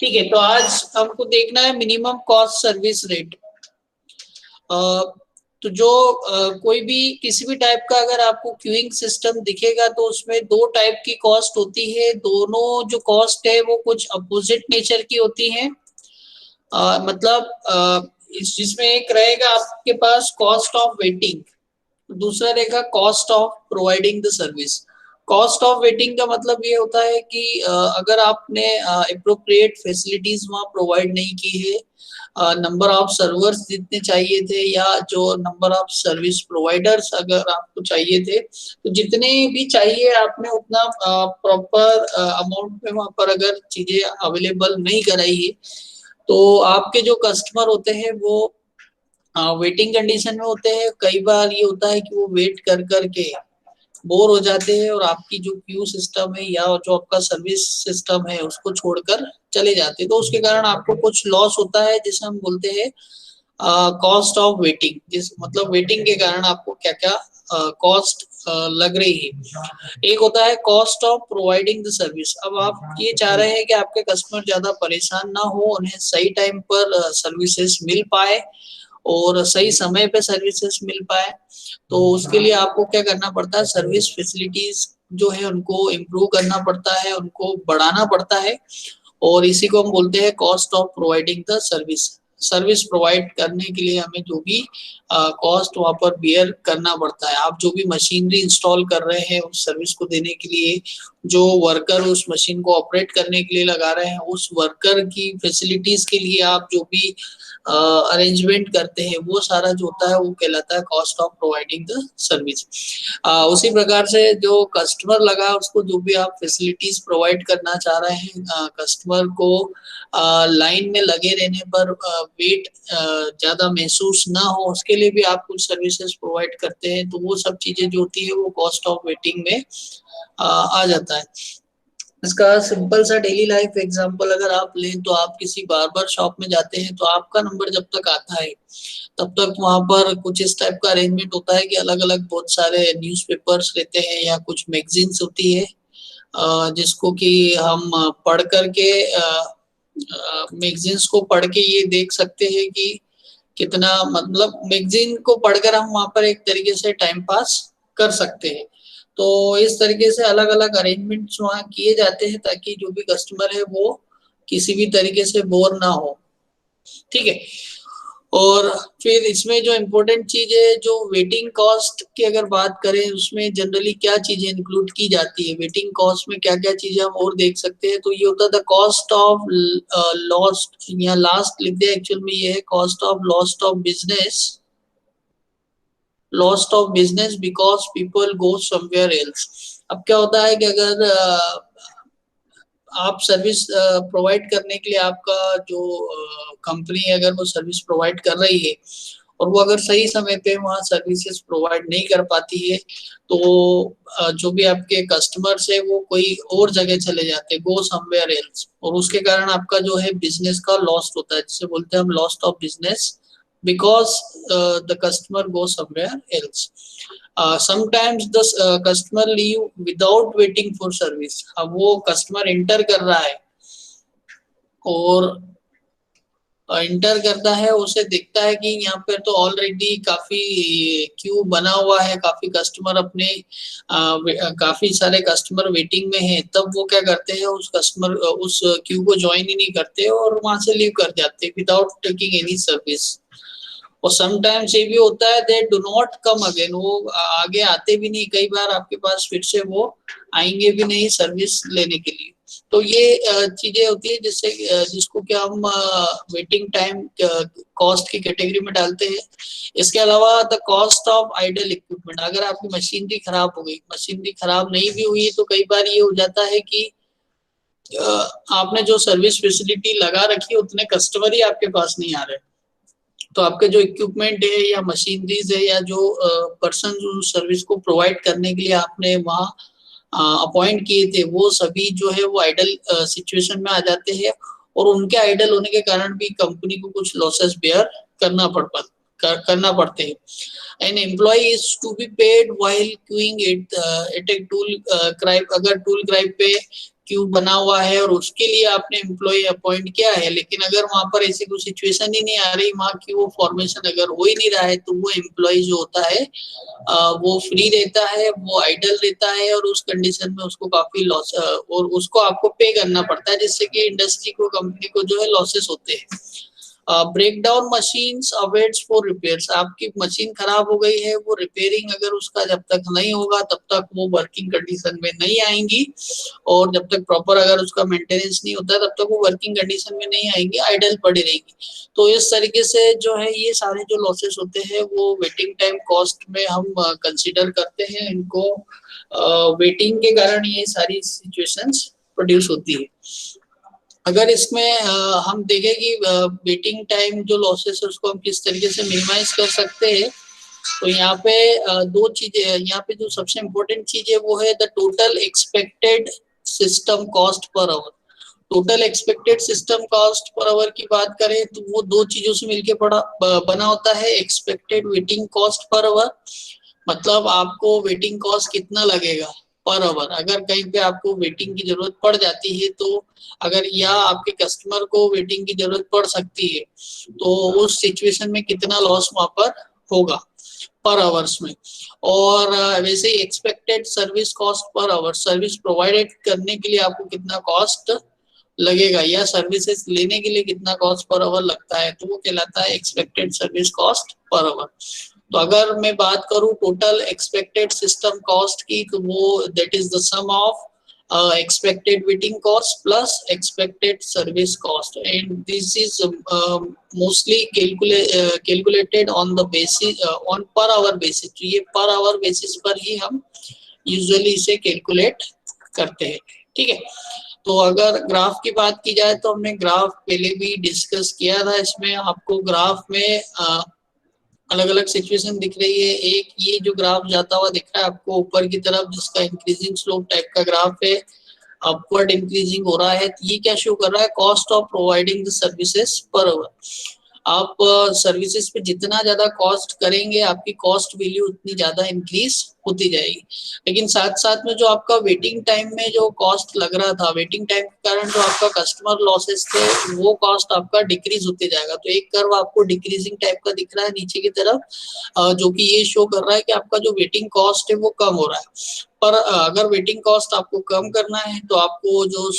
ठीक है, तो आज हमको देखना है मिनिमम कॉस्ट सर्विस रेट। तो जो कोई भी किसी भी टाइप का अगर आपको क्यूइंग सिस्टम दिखेगा तो उसमें दो टाइप की कॉस्ट होती है। दोनों जो कॉस्ट है वो कुछ अपोजिट नेचर की होती है। मतलब जिसमें एक रहेगा आपके पास कॉस्ट ऑफ वेटिंग, दूसरा रहेगा cost of providing the service. Cost of waiting का मतलब ये होता है कि अगर आपने अप्रोप्रिएट फैसिलिटीज वहाँ प्रोवाइड नहीं की है, नंबर ऑफ सर्वर्स जितने चाहिए थे या जो नंबर ऑफ सर्विस प्रोवाइडर्स अगर आपको चाहिए थे, तो जितने भी चाहिए आपने उतना प्रॉपर अमाउंट में वहाँ पर अगर चीजें अवेलेबल नहीं कराई है, तो आपके जो कस्टमर होते हैं वो वेटिंग कंडीशन में होते हैं। कई बार ये होता है कि वो वेट कर कर के बोर हो जाते हैं और आपकी जो क्यू सिस्टम है या जो आपका सर्विस सिस्टम है उसको छोड़कर चले जाते हैं, तो उसके कारण आपको कुछ लॉस होता है जिसे हम बोलते हैं कॉस्ट ऑफ वेटिंग। जिस मतलब वेटिंग के कारण आपको क्या क्या कॉस्ट लग रही है। एक होता है cost of providing the service. अब आप ये चाह रहे हैं कि आपके कस्टमर ज्यादा परेशान ना हो, उन्हें सही टाइम पर सर्विसेज मिल पाए और सही समय पे सर्विसेज मिल पाए, तो उसके लिए आपको क्या करना पड़ता है, सर्विस फैसिलिटीज जो है उनको इम्प्रूव करना पड़ता है, उनको बढ़ाना पड़ता है। और इसी को हम बोलते हैं cost of providing the service. Service provide करने के लिए हमें जो भी कॉस्ट वहां पर बियर करना पड़ता है। आप जो भी मशीनरी इंस्टॉल कर रहे हैं उस सर्विस को देने के लिए, जो वर्कर उस मशीन को ऑपरेट करने के लिए लगा रहे हैं, उस वर्कर की फैसिलिटीज के लिए आप जो भी अरेंजमेंट करते हैं, वो सारा जो होता है वो कहलाता है cost of providing the service. उसी प्रकार से जो कस्टमर लगा उसको जो भी आप फैसिलिटीज प्रोवाइड करना चाह रहे हैं, कस्टमर को लाइन में लगे रहने पर वेट ज्यादा महसूस ना हो, उसके लिए भी आप कुछ सर्विसेज प्रोवाइड करते हैं, तो वो सब चीजें जो होती है वो कॉस्ट ऑफ वेटिंग में आ जाता है। इसका सिंपल सा डेली लाइफ एग्जांपल अगर आप लें, तो आप किसी बार्बर शॉप में जाते हैं तो आपका नंबर जब तक आता है तब तक वहां पर कुछ इस टाइप का अरेंजमेंट होता है कि अलग अलग बहुत सारे न्यूज़पेपर्स रहते हैं या कुछ मैगजीन्स होती है, जिसको कि हम पढ़ करके मैगजीन्स को पढ़ के ये देख सकते हैं कि कितना, मतलब मैगजीन को पढ़कर हम वहां पर एक तरीके से टाइम पास कर सकते हैं। तो इस तरीके से अलग अलग अरेंजमेंट्स वहाँ किए जाते हैं ताकि जो भी कस्टमर है वो किसी भी तरीके से बोर ना हो। ठीक है, और फिर इसमें जो इम्पोर्टेंट चीज है, जो वेटिंग कॉस्ट की अगर बात करें उसमें जनरली क्या चीजें इंक्लूड की जाती है, वेटिंग कॉस्ट में क्या क्या चीजें हम और देख सकते हैं, तो ये होता है द कॉस्ट ऑफ लॉस्ट, या लास्ट लिख दिया, एक्चुअल में ये है cost of lost of business, lost of business because people go somewhere else. अब क्या होता है कि अगर आप सर्विस प्रोवाइड करने के लिए आपका जो कंपनी अगर वो सर्विस प्रोवाइड कर रही है और वो अगर सही समय पे वहाँ सर्विसेज प्रोवाइड नहीं कर पाती है, तो जो भी आपके कस्टमर्स है वो कोई और जगह चले जाते हैं, गो समवेयर एल्स, और उसके कारण आपका जो है बिजनेस का लॉस होता है, जिसे बोलते हैं हम lost of business because the customer goes somewhere else. Sometimes the customer leave without waiting for service. अब वो कस्टमर इंटर कर रहा है और इंटर करता है, उसे देखता है कि यहाँ पर तो ऑलरेडी काफी क्यू बना हुआ है, काफी कस्टमर अपने काफी सारे कस्टमर वेटिंग में हैं, तब वो क्या करते हैं, उस कस्टमर उस क्यू को ज्वाइन ही नहीं करते और वहां से लीव कर जाते हैं विदाउट टेकिंग एनी सर्विस। और समटाइम्स ये भी होता है they do not come again, वो आगे आते भी नहीं, कई बार आपके पास फिर से वो आएंगे भी नहीं सर्विस लेने के लिए। तो ये चीजें होती है जिससे जिसको क्या हम वेटिंग टाइम कॉस्ट की कैटेगरी में डालते हैं। इसके अलावा the cost of idle equipment, अगर आपकी मशीनरी खराब हो गई, मशीनरी खराब नहीं भी हुई तो कई बार ये हो जाता है कि आपने जो सर्विस फैसिलिटी लगा रखी है उतने कस्टमर ही आपके पास नहीं आ रहे, तो आपके जो इक्विपमेंट है या मशीनरीज है या जो पर्सन जो सर्विस को प्रोवाइड करने के लिए आपने वहाँ अपॉइंट किए थे, वो सभी जो है वो आइडल सिचुएशन में आ जाते हैं, और उनके आइडल होने के कारण भी कंपनी को कुछ लॉसेस बेयर करना पड़ते हैं। An employ is to be paid while queuing at a tool crib, अगर टूल क्राइब पे क्यू बना हुआ है और उसके लिए आपने एम्प्लॉय अपॉइंट किया है, लेकिन अगर वहां पर ऐसी कोई सिचुएशन ही नहीं आ रही, वहां की वो फॉर्मेशन अगर हो ही नहीं रहा है, तो वो एम्प्लॉय जो होता है वो फ्री रहता है, वो आइडल रहता है और उस कंडीशन में उसको काफी लॉस और उसको आपको पे करना पड़ता है, जिससे कि इंडस्ट्री को, कंपनी को जो है लॉसेस होते हैं। Break down machines awaits for repairs, आपकी मशीन खराब हो गई है, वो रिपेयरिंग अगर उसका जब तक नहीं होगा तब तक वो वर्किंग कंडीशन में नहीं आएंगी, और जब तक प्रॉपर अगर उसका मेंटेनेंस नहीं होता तब तक वो वर्किंग कंडीशन में नहीं आएंगी, आइडल पड़ी रहेगी। तो इस तरीके से जो है ये सारे जो लॉसेस होते हैं वो वेटिंग टाइम कॉस्ट में हम कंसीडर करते हैं इनको। वेटिंग के कारण ये सारी सिचुएशंस प्रोड्यूस होती है। अगर इसमें हम देखें कि वेटिंग टाइम जो लॉसेस है उसको हम किस तरीके से मिनिमाइज कर सकते हैं, तो यहाँ पे दो चीजें, यहाँ पे जो सबसे इम्पोर्टेंट चीज है वो है the total expected system cost per our. Total expected system cost per our की बात करें तो वो दो चीजों से मिलके बना होता है। Expected waiting cost per our, मतलब आपको वेटिंग कॉस्ट कितना लगेगा पर आवर, अगर कहीं पे आपको वेटिंग की जरूरत पड़ जाती है, तो अगर या आपके कस्टमर को वेटिंग की जरूरत पड़ सकती है, तो उस सिचुएशन में कितना लॉस वहां पर होगा पर आवर्स में। और वैसे ही expected service cost per hour, service provided करने के लिए आपको कितना कॉस्ट लगेगा या सर्विसेज लेने के लिए कितना कॉस्ट पर आवर लगता है, तो वो कहलाता है expected service cost per our. तो अगर मैं बात करूं टोटल एक्सपेक्टेड सिस्टम कॉस्ट की, तो वो that is the sum of expected waiting cost plus expected service cost, and this is mostly calculated on the basis on per hour basis। तो ये per hour basis पर ही हम usually इसे calculate करते हैं। ठीक है, तो अगर ग्राफ की बात की जाए तो हमने ग्राफ पहले भी डिस्कस किया था। इसमें आपको ग्राफ में अलग अलग सिचुएशन दिख रही है। एक ये जो ग्राफ जाता हुआ दिख रहा है आपको ऊपर की तरफ, जिसका इंक्रीजिंग स्लोप टाइप का ग्राफ है, अपवर्ड इंक्रीजिंग हो रहा है, तो ये क्या शो कर रहा है, cost of providing the services per hour. आप सर्विसेज पे जितना ज्यादा कॉस्ट करेंगे आपकी कॉस्ट वैल्यू उतनी ज्यादा इंक्रीज होती जाएगी। लेकिन साथ साथ में जो आपका वेटिंग टाइम में जो कॉस्ट लग रहा था, वेटिंग टाइम के कारण जो आपका कस्टमर लॉसेस थे, वो कॉस्ट आपका डिक्रीज होते जाएगा। तो एक कर्व आपको डिक्रीजिंग टाइप का दिख रहा है नीचे की तरफ, जो कि ये शो कर रहा है कि आपका जो वेटिंग कॉस्ट है वो कम हो रहा है। पर अगर वेटिंग कॉस्ट आपको कम करना है तो आपको जो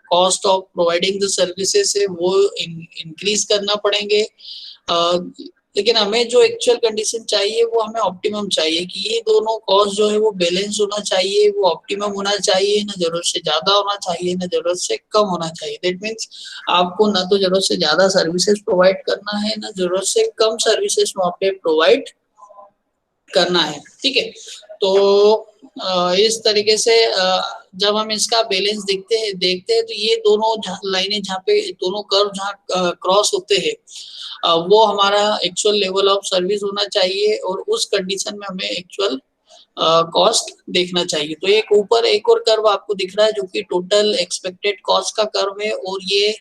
cost of providing the services है वो इंक्रीज करना पड़ेंगे। लेकिन हमें जो एक्चुअल कंडीशन चाहिए वो हमें ऑप्टिमम चाहिए कि ये दोनों कॉस्ट जो है वो बैलेंस होना चाहिए, वो ऑप्टिमम होना चाहिए, ना जरूरत से ज्यादा होना चाहिए ना जरूरत से कम होना चाहिए। दैट मीन्स आपको ना तो जरूरत से ज्यादा सर्विसेज प्रोवाइड करना है, ना जरूरत से कम सर्विसेज वहाँ पे प्रोवाइड करना है। ठीक है, तो इस तरीके से जब हम इसका बैलेंस देखते हैं तो ये दोनों लाइनें जहाँ पे, दोनों कर्व जहाँ क्रॉस होते हैं, वो हमारा एक्चुअल लेवल ऑफ सर्विस होना चाहिए और उस कंडीशन में हमें एक्चुअल कॉस्ट देखना चाहिए। तो एक ऊपर एक और कर्व आपको दिख रहा है जो कि टोटल एक्सपेक्टेड कॉस्ट का कर्व है, और ये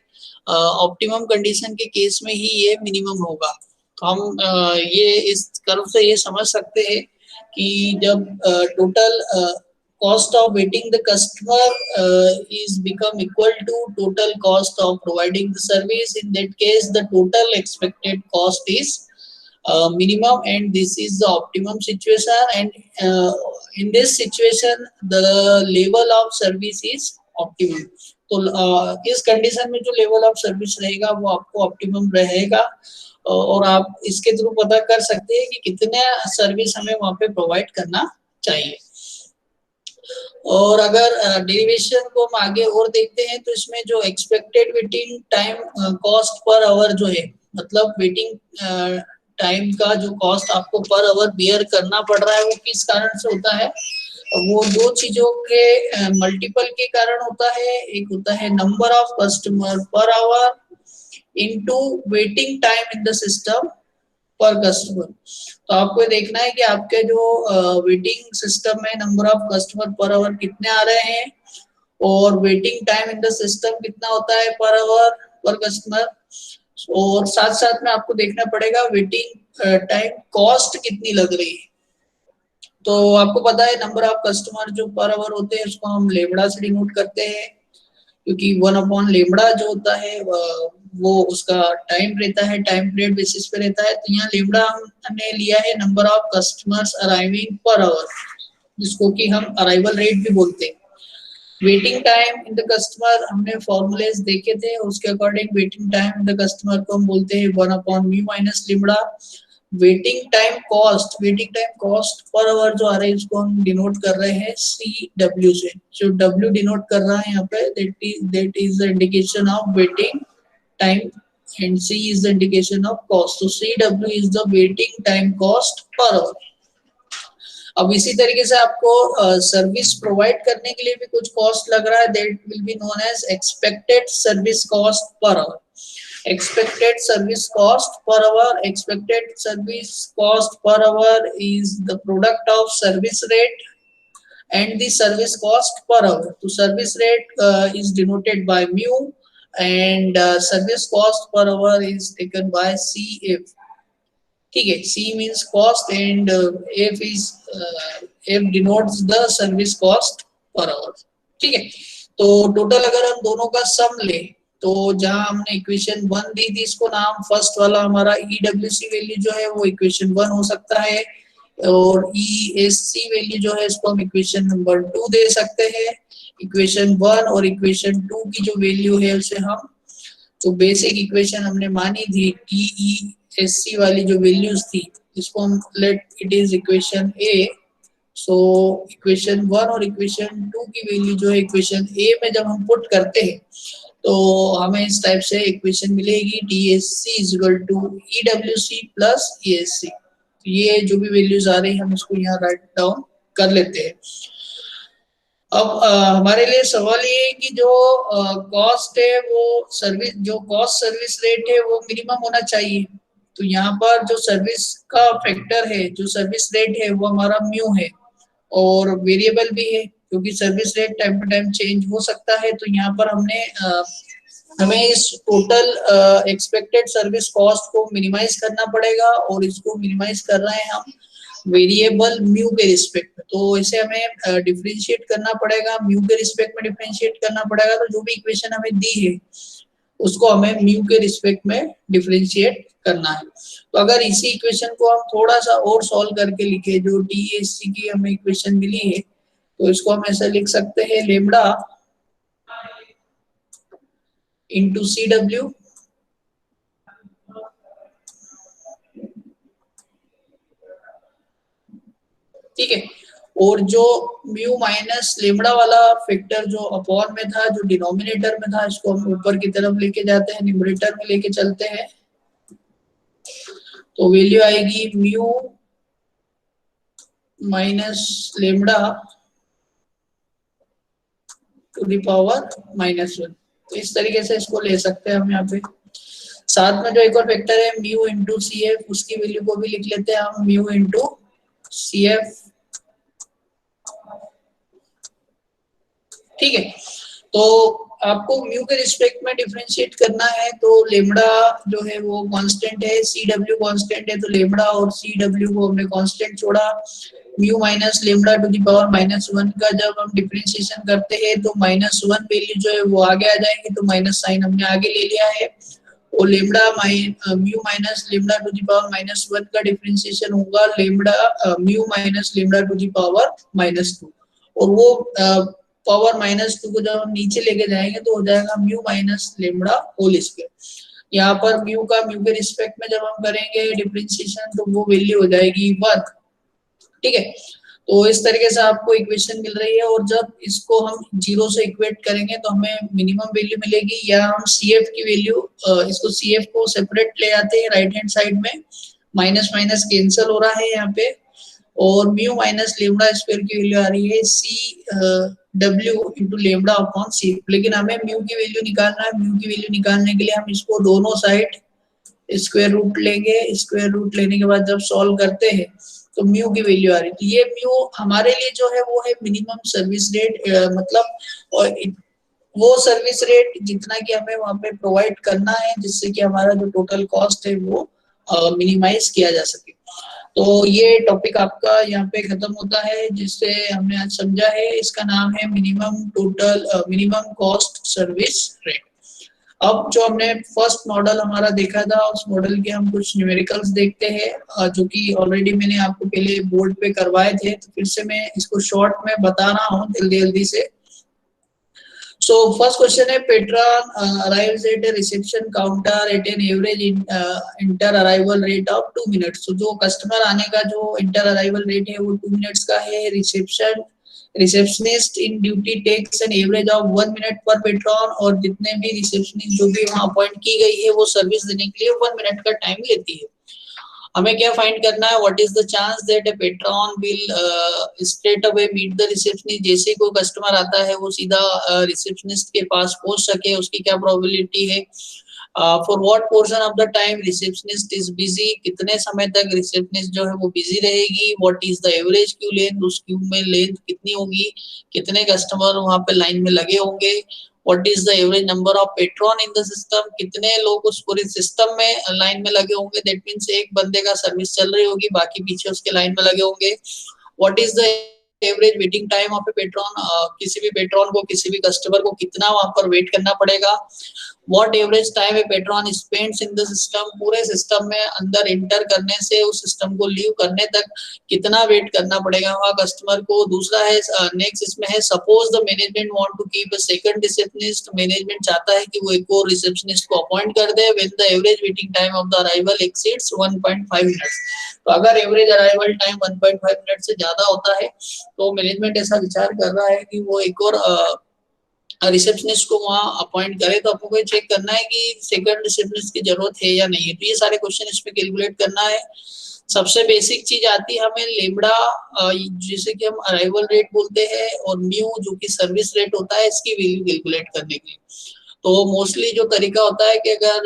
ऑप्टिमम कंडीशन के केस में ही ये मिनिमम होगा। तो हम ये इस कर्व से ये समझ सकते हैं कि जब total cost of waiting the customer is become equal to total cost of providing the service, in that case the total expected cost is minimum and this is the optimum situation, and in this situation the level of service is optimum। तो इस condition में जो level of service रहेगा वो आपको optimum रहेगा, और आप इसके थ्रू पता कर सकते हैं कि कितने सर्विस हमें वहाँ पे प्रोवाइड करना चाहिए। और अगर डेरिवेशन को हम आगे और देखते हैं तो इसमें जो expected waiting time cost per hour जो है, मतलब वेटिंग टाइम का जो कॉस्ट आपको पर आवर बियर करना पड़ रहा है वो किस कारण से होता है, वो दो चीजों के मल्टीपल के कारण होता है। एक होता है number of customer per hour into waiting time in the system पर कस्टमर। तो आपको देखना है कि आपके जो वेटिंग सिस्टम में number of customer per hour कितने आ रहे हैं और waiting time in the system कितना होता है पर आवर पर कस्टमर, और साथ साथ में आपको देखना पड़ेगा वेटिंग टाइम कॉस्ट कितनी लग रही है। तो आपको पता है नंबर ऑफ कस्टमर जो पर आवर होते हैं उसको हम लेमड़ा से डिनोट करते हैं, क्योंकि 1 अपॉन लेमड़ा जो होता है वो उसका टाइम रहता है, टाइम पीरियड बेसिस पे रहता है। तो यहाँ लेमड़ा हमने लिया है number of customers arriving per hour, जिसको कि हम अराइवल रेट भी बोलते हैं। Waiting time in the customer हमने फॉर्मूलेस देखे थे, उसके according waiting time in the customer को हम बोलते हैं 1/μ minus lambda. Waiting time cost, waiting time cost per hour जो आ रहा है इसको हम डिनोट कर रहे हैं CW से। जो W डिनोट कर रहा है यहाँ पे that is the indication of waiting time and C is the indication of cost. So CW is the waiting time cost per hour. अब इसी तरीके से आपको सर्विस प्रोवाइड करने के लिए भी कुछ कॉस्ट लग रहा है, that will be known as expected service cost per hour. expected service cost per hour, expected service cost per hour is the product of service rate and the service cost per hour. So service rate is denoted by mu and service cost per hour is taken by CF. ठीक है, C means cost and F is F denotes the service cost per hour। ठीक है, तो total अगर हम दोनों का सम ले तो जहां हमने इक्वेशन 1 दी थी इसको नाम फर्स्ट वाला हमारा EWC वैल्यू जो है वो इक्वेशन 1 हो सकता है, और ESC वैल्यू जो है इसको हम इक्वेशन नंबर 2 दे सकते हैं। इक्वेशन 1 और इक्वेशन 2 की जो वैल्यू है उसे हम तो बेसिक इक्वेशन हमने मानी थी TESC वाली जो वैल्यूज थी इसको हम let it is equation A। So equation 1 और इक्वेशन 2 की वैल्यू जो है इक्वेशन A में जब हम पुट करते हैं तो हमें इस टाइप से इक्वेशन मिलेगी TSC is equal to EWC plus ESC। ये जो भी वैल्यूज आ रही है हम इसको यहाँ राइट डाउन कर लेते हैं। अब हमारे लिए सवाल ये है कि जो कॉस्ट है वो सर्विस जो कॉस्ट सर्विस रेट है वो मिनिमम होना चाहिए। तो यहाँ पर जो सर्विस का फैक्टर है, जो सर्विस रेट है वो हमारा म्यू है और वेरिएबल भी है, क्योंकि service rate time to time change हो सकता है। तो यहाँ पर हमें इस टोटल एक्सपेक्टेड सर्विस कॉस्ट को मिनिमाइज करना पड़ेगा और इसको मिनिमाइज कर रहे हैं हम वेरिएबल म्यू के रिस्पेक्ट में। तो इसे हमें डिफरेंशिएट करना पड़ेगा, म्यू के रिस्पेक्ट में डिफरेंशिएट करना पड़ेगा। तो जो भी इक्वेशन हमें दी है उसको हमें म्यू के रिस्पेक्ट में डिफरेंशिएट करना है। तो अगर इसी इक्वेशन को हम थोड़ा सा और सॉल्व करके लिखे, जो TSC की हमें इक्वेशन मिली है, तो इसको हम ऐसे लिख सकते हैं लेमड़ा इंटू CW ठीक है, और जो म्यू माइनस लेमड़ा वाला फैक्टर जो अपॉन में था, जो डिनोमिनेटर में था, इसको हम ऊपर की तरफ लेके जाते हैं, न्यूमरेटर में लेके चलते हैं। तो वैल्यू आएगी mu minus lambda two the power -1। तो इस तरीके से इसको ले सकते हैं हम यहाँ पे। साथ में जो एक और फैक्टर है म्यू इंटू CF, उसकी वैल्यू को भी लिख लेते हैं हम म्यू इंटू CF। ठीक है, तो आपको म्यू के रिस्पेक्ट में डिफरेंशिएट करना है। तो लेमड़ा जो है वो कांस्टेंट है, CW कांस्टेंट है, तो लेमड़ा और CW को हमने कांस्टेंट छोड़ा। Mu minus lambda two the power -1 का जब हम डिफरेंशिएशन करते हैं तो -1 वैल्यू जो है वो आगे आ जाएंगे, तो माइनस साइन हमने आगे ले लिया है। और lambda mu minus lambda two the power -1 का डिफरेंशिएशन होगा lambda mu minus lambda two the power -2, और वो पावर -2 को जब हम नीचे लेके जाएंगे तो हो जाएगा mu minus lambda whole square. यहाँ पर म्यू का म्यू के रिस्पेक्ट में जब हम करेंगे डिफरेंशिएशन तो वो वैल्यू हो जाएगी 1। ठीक है, तो इस तरीके से आपको इक्वेशन मिल रही है, और जब इसको हम 0 से इक्वेट करेंगे तो हमें मिनिमम वैल्यू मिलेगी, या हम CF की वैल्यू इसको CF को सेपरेट ले आते हैं राइट हैंड साइड में, माइनस माइनस कैंसिल हो रहा है यहाँ पे, और म्यू माइनस लेमड़ा स्क्वायर की वैल्यू आ रही है CW into lambda upon C। लेकिन हमें म्यू की वैल्यू निकालना है, म्यू की वैल्यू निकालने के लिए हम इसको दोनों साइड स्क्वायर रूट लेंगे। स्क्वायर रूट लेने के बाद जब सॉल्व करते हैं तो म्यू की वैल्यू आ रही है। तो ये म्यू हमारे लिए जो है वो है मिनिमम सर्विस रेट, मतलब और वो सर्विस रेट जितना कि हमें वहां पे प्रोवाइड करना है, जिससे कि हमारा जो टोटल कॉस्ट है वो मिनिमाइज किया जा सके। तो ये टॉपिक आपका यहाँ पे खत्म होता है, जिससे हमने आज समझा है। इसका नाम है मिनिमम कॉस्ट सर्विस रेट। अब जो हमने फर्स्ट मॉडल हमारा देखा था, उस मॉडल के हम कुछ न्यूमेरिकल्स देखते हैं, जो कि ऑलरेडी मैंने आपको पहले बोर्ड पे करवाए थे, तो फिर से मैं इसको शॉर्ट में बता रहा हूँ जल्दी जल्दी से। So first question है, Petron arrives at a reception counter at an average inter arrival rate of 2 minutes. So जो कस्टमर आने का जो इंटर अराइवल रेट है वो 2 मिनट्स का है। Receptionist in duty takes an average of 1 minute per patron, और जितने भी रिसेप्शनिस्ट जो भी वहाँ अपॉइंट की गई है वो सर्विस देने के लिए 1 मिनट का टाइम लेती है। हमें क्या फाइंड करना है, what is the chance that a patron will straight away meet the receptionist. जैसे कोई कस्टमर आता है वो सीधा रिसेप्शनिस्ट के पास पहुंच सके, उसकी क्या प्रोबेबिलिटी है। For what portion of the time receptionist is busy, कितने समय तक रिसेप्शनिस्ट जो है वो बिजी रहेगी। What is the average queue length, उस क्यू में लेंथ कितनी होगी, कितने कस्टमर वहां पे लाइन में लगे होंगे। What is the average number of patron in the system, कितने लोग उस पूरे सिस्टम में लाइन में लगे होंगे। दैट मींस एक बंदे का सर्विस चल रही होगी, बाकी पीछे उसके लाइन में लगे होंगे। What is the average waiting time of A patron, किसी भी पेट्रॉन को, किसी भी कस्टमर को कितना वहां पर वेट करना पड़ेगा। What average time A patron spends in the system, पूरे सिस्टम में अंदर इंटर करने से उस सिस्टम को लीव करने तक कितना वेट करना पड़ेगा वहाँ कस्टमर को। दूसरा है नेक्स्ट इसमें है, suppose the management want to keep a second receptionist, management चाहता है कि वो एक और रिसेप्शनिस्ट को अपॉइंट कर दे। When the average waiting time of the arrival exceeds 1.5 minutes, तो अगर एवरेज अराइवल टाइम 1.5 मिनट से ज्यादा होता है तो मैनेजमेंट ऐसा विचार कर रहा है कि वो एक और रिसेप्शनिस्ट को वहां अपॉइंट करे। तो आपको चेक करना है कि सेकंड रिसेप्शनिस्ट की जरूरत है या नहीं है। तो ये सारे क्वेश्चन इसमें कैलकुलेट करना है। सबसे बेसिक चीज आती है हमें लेमड़ा, जिसे कि हम अराइवल रेट बोलते हैं, और म्यू जो कि सर्विस रेट होता है, इसकी वैल्यू कैलकुलेट करने के लिए। तो मोस्टली जो तरीका होता है कि अगर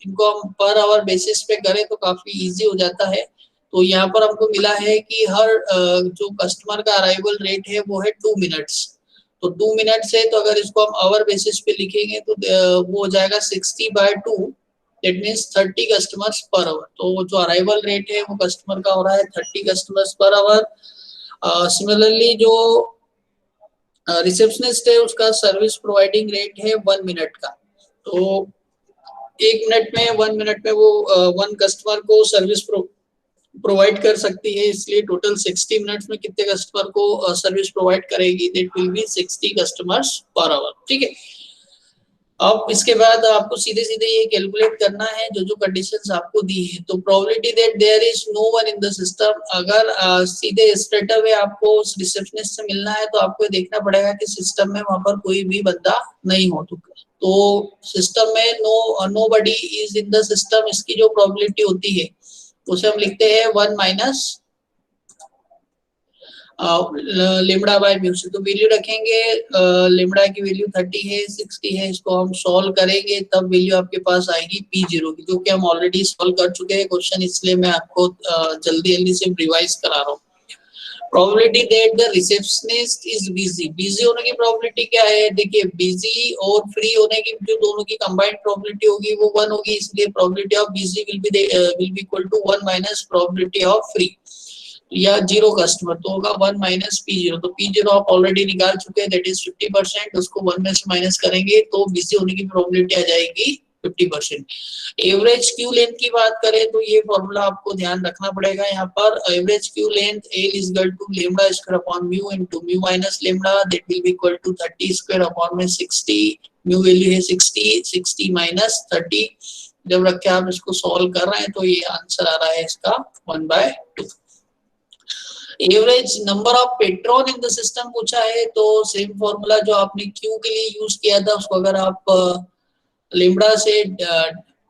इनको हम पर आवर बेसिस पे करें तो काफी इजी हो जाता है। तो यहाँ पर हमको मिला है कि हर जो कस्टमर का अराइवल रेट है वो है 2 मिनट्स। तो 2 मिनट से, तो अगर इसको हम आवर बेसिस पे लिखेंगे तो वो हो जाएगा 60/2, that means 30 customers per hour. तो जो अराइवल रेट है वो कस्टमर का हो रहा है 30 कस्टमर्स पर आवर। सिमिलरली जो रिसेप्शनिस्ट है उसका सर्विस प्रोवाइडिंग रेट है 1 मिनट का। तो 1 मिनट में, 1 मिनट में वो 1 कस्टमर को सर्विस प्रोवाइड कर सकती है, इसलिए टोटल 60 मिनट्स में कितने कस्टमर को सर्विस प्रोवाइड करेगी, that will B 60 customers per hour. ठीक है। अब इसके बाद आपको सीधे सीधे ये कैलकुलेट करना है जो जो कंडीशंस आपको दी है। तो probability that there is no one in the system, अगर सीधे स्ट्रेट अवे आपको उस रिसेप्शनिस्ट से मिलना है तो आपको देखना पड़ेगा कि सिस्टम में वहां पर कोई भी बंदा नहीं हो। तो सिस्टम में nobody is in the system, इसकी जो प्रोबेबिलिटी होती है उसे हम लिखते हैं 1 माइनस लेमड़ा बाय म्यू से। तो वैल्यू रखेंगे, लेमड़ा की वैल्यू 30 है, 60 है, इसको हम सॉल्व करेंगे तब वैल्यू आपके पास आएगी P0 की, जो कि हम ऑलरेडी सॉल्व कर चुके हैं क्वेश्चन, इसलिए मैं आपको जल्दी जल्दी से रिवाइज करा रहा हूँ। Probability that the receptionist is busy, busy होने की प्रोबेबिलिटी क्या है, देखिए बिजी और फ्री होने की जो दोनों की कंबाइंड प्रोबेबिलिटी होगी वो 1 होगी, इसलिए probability of busy will be equal to 1 minus probability of free, या 0 कस्टमर, तो होगा 1 माइनस P0। तो P0 आप ऑलरेडी निकाल चुके हैं, दैट इज 50%, उसको 1 में से माइनस करेंगे तो बिजी होने की प्रोबेबिलिटी आ जाएगी 50%। एवरेज क्यू लेंथ की बात करें तो ये फॉर्मूला आपको ध्यान रखना पड़ेगा यहाँ पर। Average queue length L is equal to lambda square upon mu into mu minus lambda, that will be equal to 30 square upon में 60, म्यू वैल्यू है 60 माइनस 30। जब रख के आप इसको सॉल्व कर रहे हैं तो ये आंसर आ रहा है इसका 1/2। Average number of patron in the system पूछा है, तो सेम फॉर्मूला जो आपने क्यू के लिए यूज किया था उसको अगर आप लेमड़ा से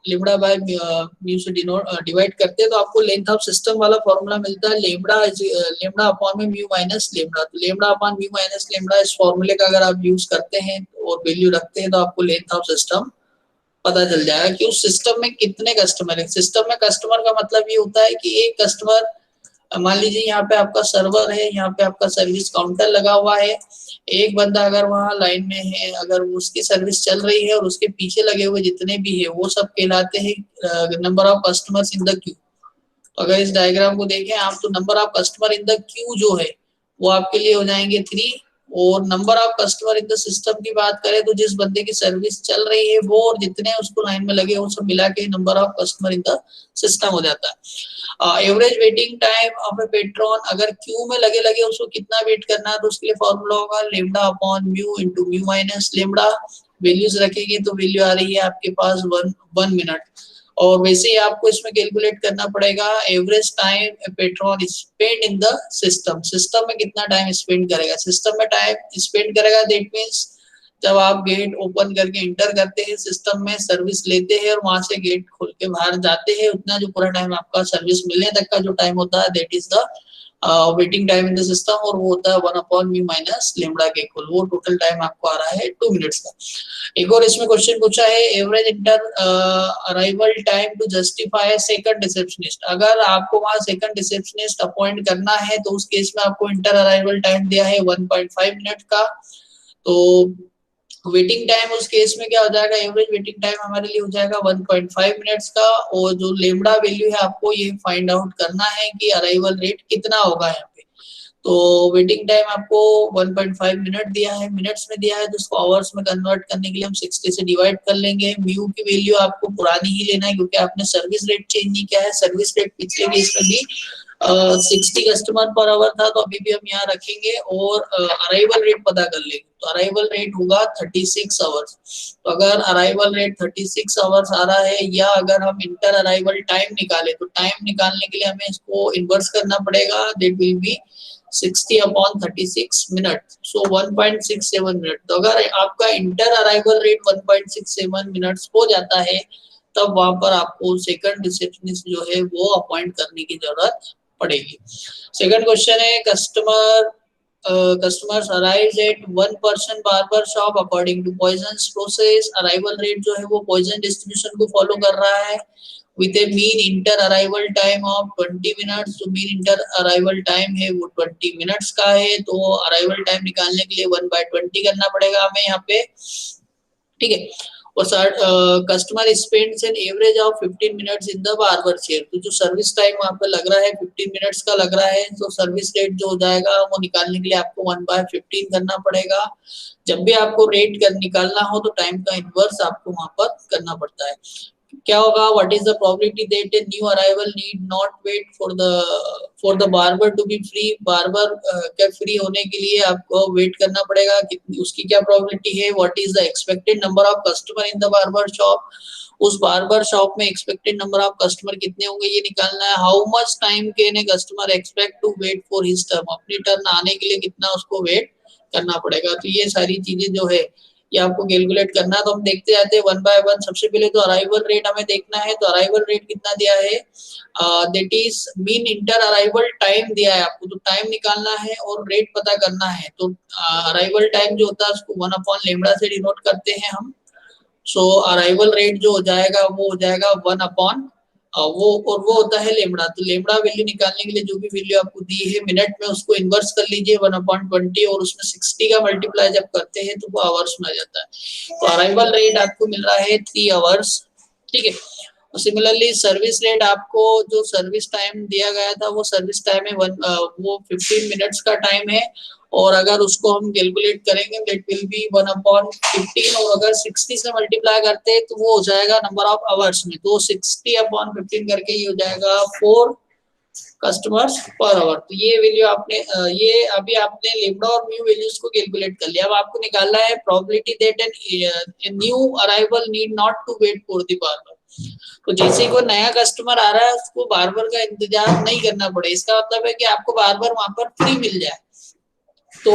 लेमड़ा बाय म्यू से डिवाइड करते हैं तो आपको लेंथ ऑफ सिस्टम वाला फॉर्मूला मिलता है, लेमड़ा अपॉन में म्यू माइनस लेमड़ा। तो lambda upon mu minus lambda, इस फॉर्मूले का अगर आप यूज करते हैं और वैल्यू रखते हैं तो आपको लेंथ ऑफ सिस्टम पता चल जाएगा कि उस सिस्टम में कितने कस्टमर है। सिस्टम में कस्टमर का मतलब ये होता है कि एक कस्टमर, मान लीजिए यहाँ पे आपका सर्वर है, यहाँ पे आपका सर्विस काउंटर लगा हुआ है, एक बंदा अगर वहाँ लाइन में है, अगर उसकी सर्विस चल रही है और उसके पीछे लगे हुए जितने भी है वो सब कहलाते हैं number of customers in the Q. तो अगर इस डायग्राम को देखें आप तो number of customer in the Q जो है वो आपके लिए हो जाएंगे 3, और number of customer in the system की बात करें तो जिस बंदे की सर्विस चल रही है वो और जितने उसको लाइन में लगे वो सब मिला के number of customer in the system हो जाता है। Average waiting time of A patron, अगर क्यू में लगे लगे उसको कितना वेट करना है तो उसके लिए फॉर्मूला होगा lambda upon mu into mu minus lambda. Values रखेंगे तो वैल्यू आ रही है आपके पास 1 मिनट। और वैसे ही आपको इसमें कैलकुलेट करना पड़ेगा average time petrol spend in the system, system में कितना टाइम स्पेंड करेगा, सिस्टम में टाइम स्पेंड करेगा दैट मींस जब आप गेट ओपन करके इंटर करते हैं सिस्टम में, सर्विस लेते हैं और वहां से गेट खोल के बाहर जाते हैं, उतना जो पूरा टाइम आपका सर्विस मिलने तक का जो टाइम होता है that is the waiting time in the system, और वो होता है 1/म्यू माइनस लेमडा के इक्वल, वो टोटल टाइम आपको आ रहा है 2 मिनट्स का। एक और इसमें क्वेश्चन पूछा है average inter arrival time to justify second receptionist, अगर आपको वहां सेकंड रिसेप्शनिस्ट अपॉइंट करना है तो उस केस में आपको इंटर अराइवल टाइम दिया है 1.5 मिनट का। तो वेटिंग टाइम उस केस में क्या हो जाएगा, एवरेज वेटिंग टाइम हमारे लिए हो जाएगा 1.5 मिनट्स का, और जो लेमडा वैल्यू है आपको ये फाइंड आउट करना है कि अराइवल रेट कितना होगा यहाँ पे। तो वेटिंग टाइम आपको 1.5 मिनट दिया है, मिनट्स में दिया है तो उसको आवर्स में कन्वर्ट करने के लिए हम 60 से डिवाइड कर लेंगे। म्यू की वैल्यू आपको पुरानी ही लेना है क्योंकि आपने सर्विस रेट चेंज नहीं किया है, सर्विस रेट पिछले केस में भी 60 कस्टमर पर आवर था तो अभी भी हम यहाँ रखेंगे, और अराइवल रेट पता कर लेंगे तो अराइवल रेट होगा 36 आवर्स। तो अगर अराइवल रेट 36 आवर्स आ रहा है, या अगर हम इंटर अराइवल टाइम निकाले तो टाइम निकालने के लिए हमें इसको इन्वर्स करना पड़ेगा, that will B 60/36 minute, so 1.67 minute. तो अगर आपका इंटर अराइवल रेट 1.67 मिनट्स हो जाता है तब वहां पर आपको सेकंड रिसेप्शनिस्ट जो है वो अपॉइंट करने की जरूरत पड़ेगी। सेकंड क्वेश्चन है customers arrives at one person barber shop according to Poisson process, arrival rate जो है वो पॉइजन डिस्ट्रीब्यूशन को फॉलो कर रहा है with A mean inter arrival time of 20 minutes. तो मीन इंटर अराइवल टाइम है वो 20 मिनट्स का है, तो अराइवल टाइम निकालने के लिए 1/20 करना पड़ेगा हमें यहाँ पे, ठीक है। और customer spends N average of 15 minutes in the barber chair, तो जो सर्विस टाइम वहाँ पे लग रहा है 15 मिनट्स का लग रहा है, तो सर्विस रेट जो हो जाएगा वो निकालने के लिए आपको 1/15 करना पड़ेगा। जब भी आपको रेट कर निकालना हो तो टाइम का इनवर्स आपको वहां पर करना पड़ता है। क्या होगा, what is the probability that a new arrival need not wait for the barber to be free, barber के फ्री होने के लिए आपको वेट करना पड़ेगा, कितनी उसकी क्या प्रोबेबिलिटी है। What is the expected number of customer in the barber shop, उस बार्बर शॉप में एक्सपेक्टेड नंबर ऑफ कस्टमर कितने होंगे ये निकालना है। How much time can a customer expect to wait for his turn, अपनी टर्न आने के लिए कितना उसको वेट करना पड़ेगा। तो ये सारी चीजें जो है ये आपको कैलकुलेट करना है, तो हम देखते जाते हैं 1 बाय 1। सबसे पहले तो अराइवल रेट हमें देखना है, तो अराइवल रेट कितना दिया है, that is mean inter arrival time दिया है आपको, तो टाइम निकालना है और रेट पता करना है। तो अराइवल टाइम जो होता है उसको 1/लेमडा से डिनोट करते हैं हम। सो अराइवल रेट जो हो जाएगा वो हो जाएगा 1 वो, और वो होता है लेमडा। तो लेमडा वैल्यू निकालने के लिए जो भी वैल्यू आपको दी है मिनट में उसको इन्वर्स कर लीजिए 1/20, और उसमें 60 का मल्टीप्लाई जब करते हैं तो वो आवर्स में आ जाता है। तो अराइवल रेट आपको मिल रहा है 3 आवर्स, ठीक है। सिमिलरली सर्विस रेट आपको जो सर्विस टाइम दिया गया था वो सर्विस टाइम है वो 15 मिनट्स का टाइम है, और अगर उसको हम कैलकुलेट करेंगे दैट विल बी 1/15, और अगर 60 से मल्टीप्लाई करते हैं तो वो हो जाएगा नंबर ऑफ आवर्स में, तो 60/15 करके ये हो जाएगा 4 कस्टमर्स पर आवर। तो ये वैल्यू आपने ये अभी आपने लेमडा और म्यू वैल्यूज को कैलकुलेट कर लिया। अब आपको निकालना है probability that an new arrival need not to wait for the barber. तो जैसे ही कोई नया कस्टमर आ रहा है उसको बार्बर का इंतजार नहीं करना पड़े, इसका मतलब है कि आपको बार्बर वहां पर फ्री मिल जाए। तो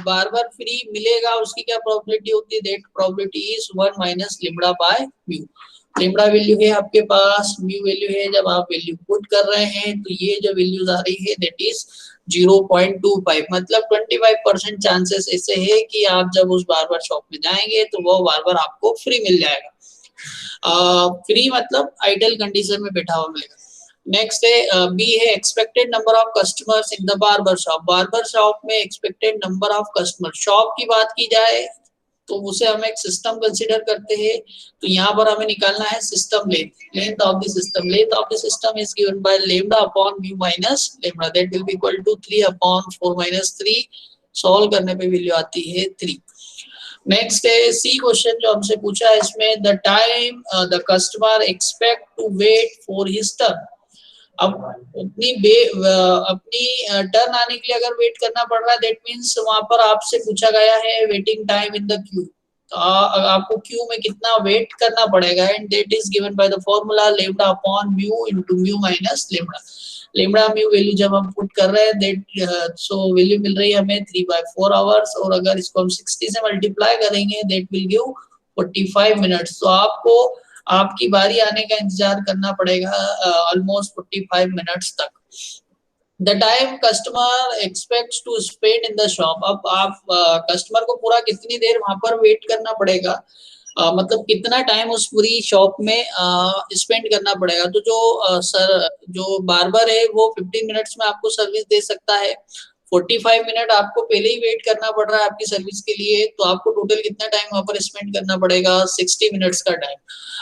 बार्बर फ्री मिलेगा उसकी क्या प्रोबेबिलिटी होती है, that probability is 1 minus lambda by mu. Lambda value है आपके पास, म्यू वैल्यू है, जब आप वैल्यू पुट कर रहे हैं तो ये जो वैल्यूज आ रही है दैट इज 0.25, मतलब 25% चांसेस ऐसे है कि आप जब उस बार्बर शॉप में जाएंगे तो वो बार्बर आपको फ्री मिल जाएगा। फ्री मतलब आइडल कंडीशन में बैठा हुआ मिलेगा। नेक्स्ट है बी है expected number of customers in the barber shop, barber shop में expected number of customer. Shop की बात की जाए तो उसे हम एक सिस्टम कंसीडर करते हैं। तो यहाँ पर हमें निकालना है system length of the system. Length of the system is given by lambda upon mu minus lambda, that will be equal to 3 upon 4 minus 3। Solve करने पे वैल्यू आती है 3। नेक्स्ट है सी क्वेश्चन जो हमसे पूछा है, इसमें the time the customer expect to wait for his turn. अब अपनी टर्न आने के लिए अगर वेट करना पड़ रहा है, दैट मींस वहां पर आपसे पूछा गया है waiting time in the Q. तो आपको क्यू में कितना वेट करना पड़ेगा, and that is given by the formula lambda upon mu into mu minus lambda. Lambda mu value जब हम पुट कर रहे हैं, दैट सो वैल्यू मिल रही है हमें 3/4 आवर्स, और अगर इसको हम 60 से मल्टीप्लाई करेंगे दैट विल गिव 45 मिनट्स। तो आपको आपकी बारी आने का इंतजार करना पड़ेगा ऑलमोस्ट 45 मिनट्स तक। The time customer expects to spend in the shop. अब आप कस्टमर को पूरा कितनी देर वहां पर वेट करना पड़ेगा, मतलब कितना टाइम उस पूरी शॉप में स्पेंड करना पड़ेगा। तो जो बार्बर है वो 15 मिनट्स में आपको सर्विस दे सकता है। 45 मिनट आपको पहले ही वेट करना पड़ रहा है आपकी सर्विस के लिए, तो आपको टोटल कितना टाइम वहां पर स्पेंड करना पड़ेगा, 60 मिनट्स का टाइम।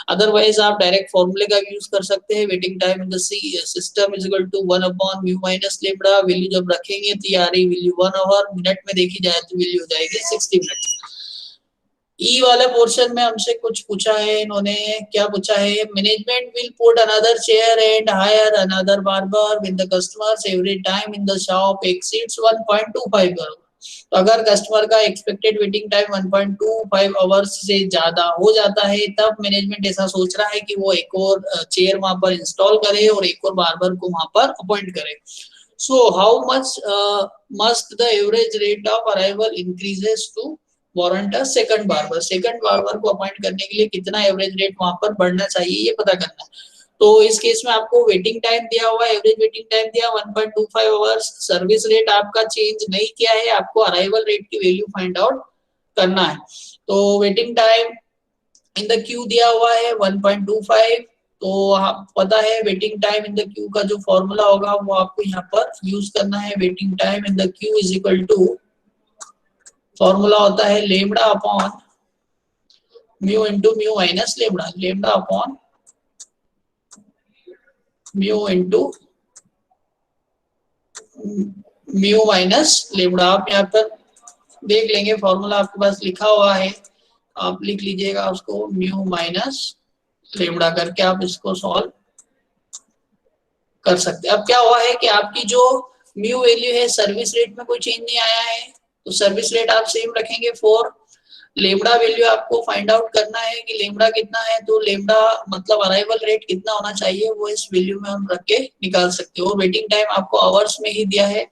अदरवाइज आप डायरेक्ट फॉर्मूले का यूज कर सकते हैं, waiting time in the system is equal to 1 upon mu minus lambda. Value जब रखेंगे तो ये आ रही वैल्यू 1 आवर, मिनट में देखी जाए तो वैल्यू हो जाएगी 60 मिनट। ई वाले पोर्शन में हमसे कुछ पूछा है, इन्होंने क्या पूछा है, management will put another chair and hire another barber when the customers average time in the shop exceeds 1.25 hour. तो अगर कस्टमर का एक्सपेक्टेड वेटिंग टाइम 1.25 आवर्स से ज्यादा हो जाता है, तब मैनेजमेंट ऐसा सोच रहा है कि वो एक और चेयर वहां पर इंस्टॉल करे और एक और बार्बर को वहां पर अपॉइंट करे। So how much must the average rate of arrival increases to warrant a second barber. Second barber को अपॉइंट करने के लिए कितना एवरेज रेट वहां पर बढ़ना चाहिए, ये पता करना है। तो इस केस में आपको वेटिंग टाइम दिया हुआ है, एवरेज वेटिंग टाइम दिया 1.25 आवर्स, सर्विस रेट आपका चेंज नहीं किया है, आपको अराइवल रेट की वैल्यू फाइंड आउट करना है। तो waiting time in the Q दिया हुआ है 1.25। तो पता है waiting time in the queue का जो फॉर्मूला होगा वो आपको यहाँ पर यूज करना है। Waiting time in the queue is equal to, formula होता है lambda upon mu into mu minus lambda. Lambda upon mu into mu minus lambda. आप यहाँ पर देख लेंगे, फॉर्मूला आपके पास लिखा हुआ है, आप लिख लीजिएगा उसको, म्यू माइनस लैम्डा करके आप इसको सॉल्व कर सकते हैं। अब क्या हुआ है कि आपकी जो म्यू वैल्यू है, सर्विस रेट में कोई चेंज नहीं आया है, तो सर्विस रेट आप सेम रखेंगे। फॉर लेमड़ा वैल्यू आपको फाइंड आउट करना है कि लेमड़ा कितना है, तो लेमड़ा मतलब अराइवल रेट कितना होना चाहिए, वो इस वैल्यू में हम रख के निकाल सकते हो। और वेटिंग टाइम आपको आवर्स में ही दिया है,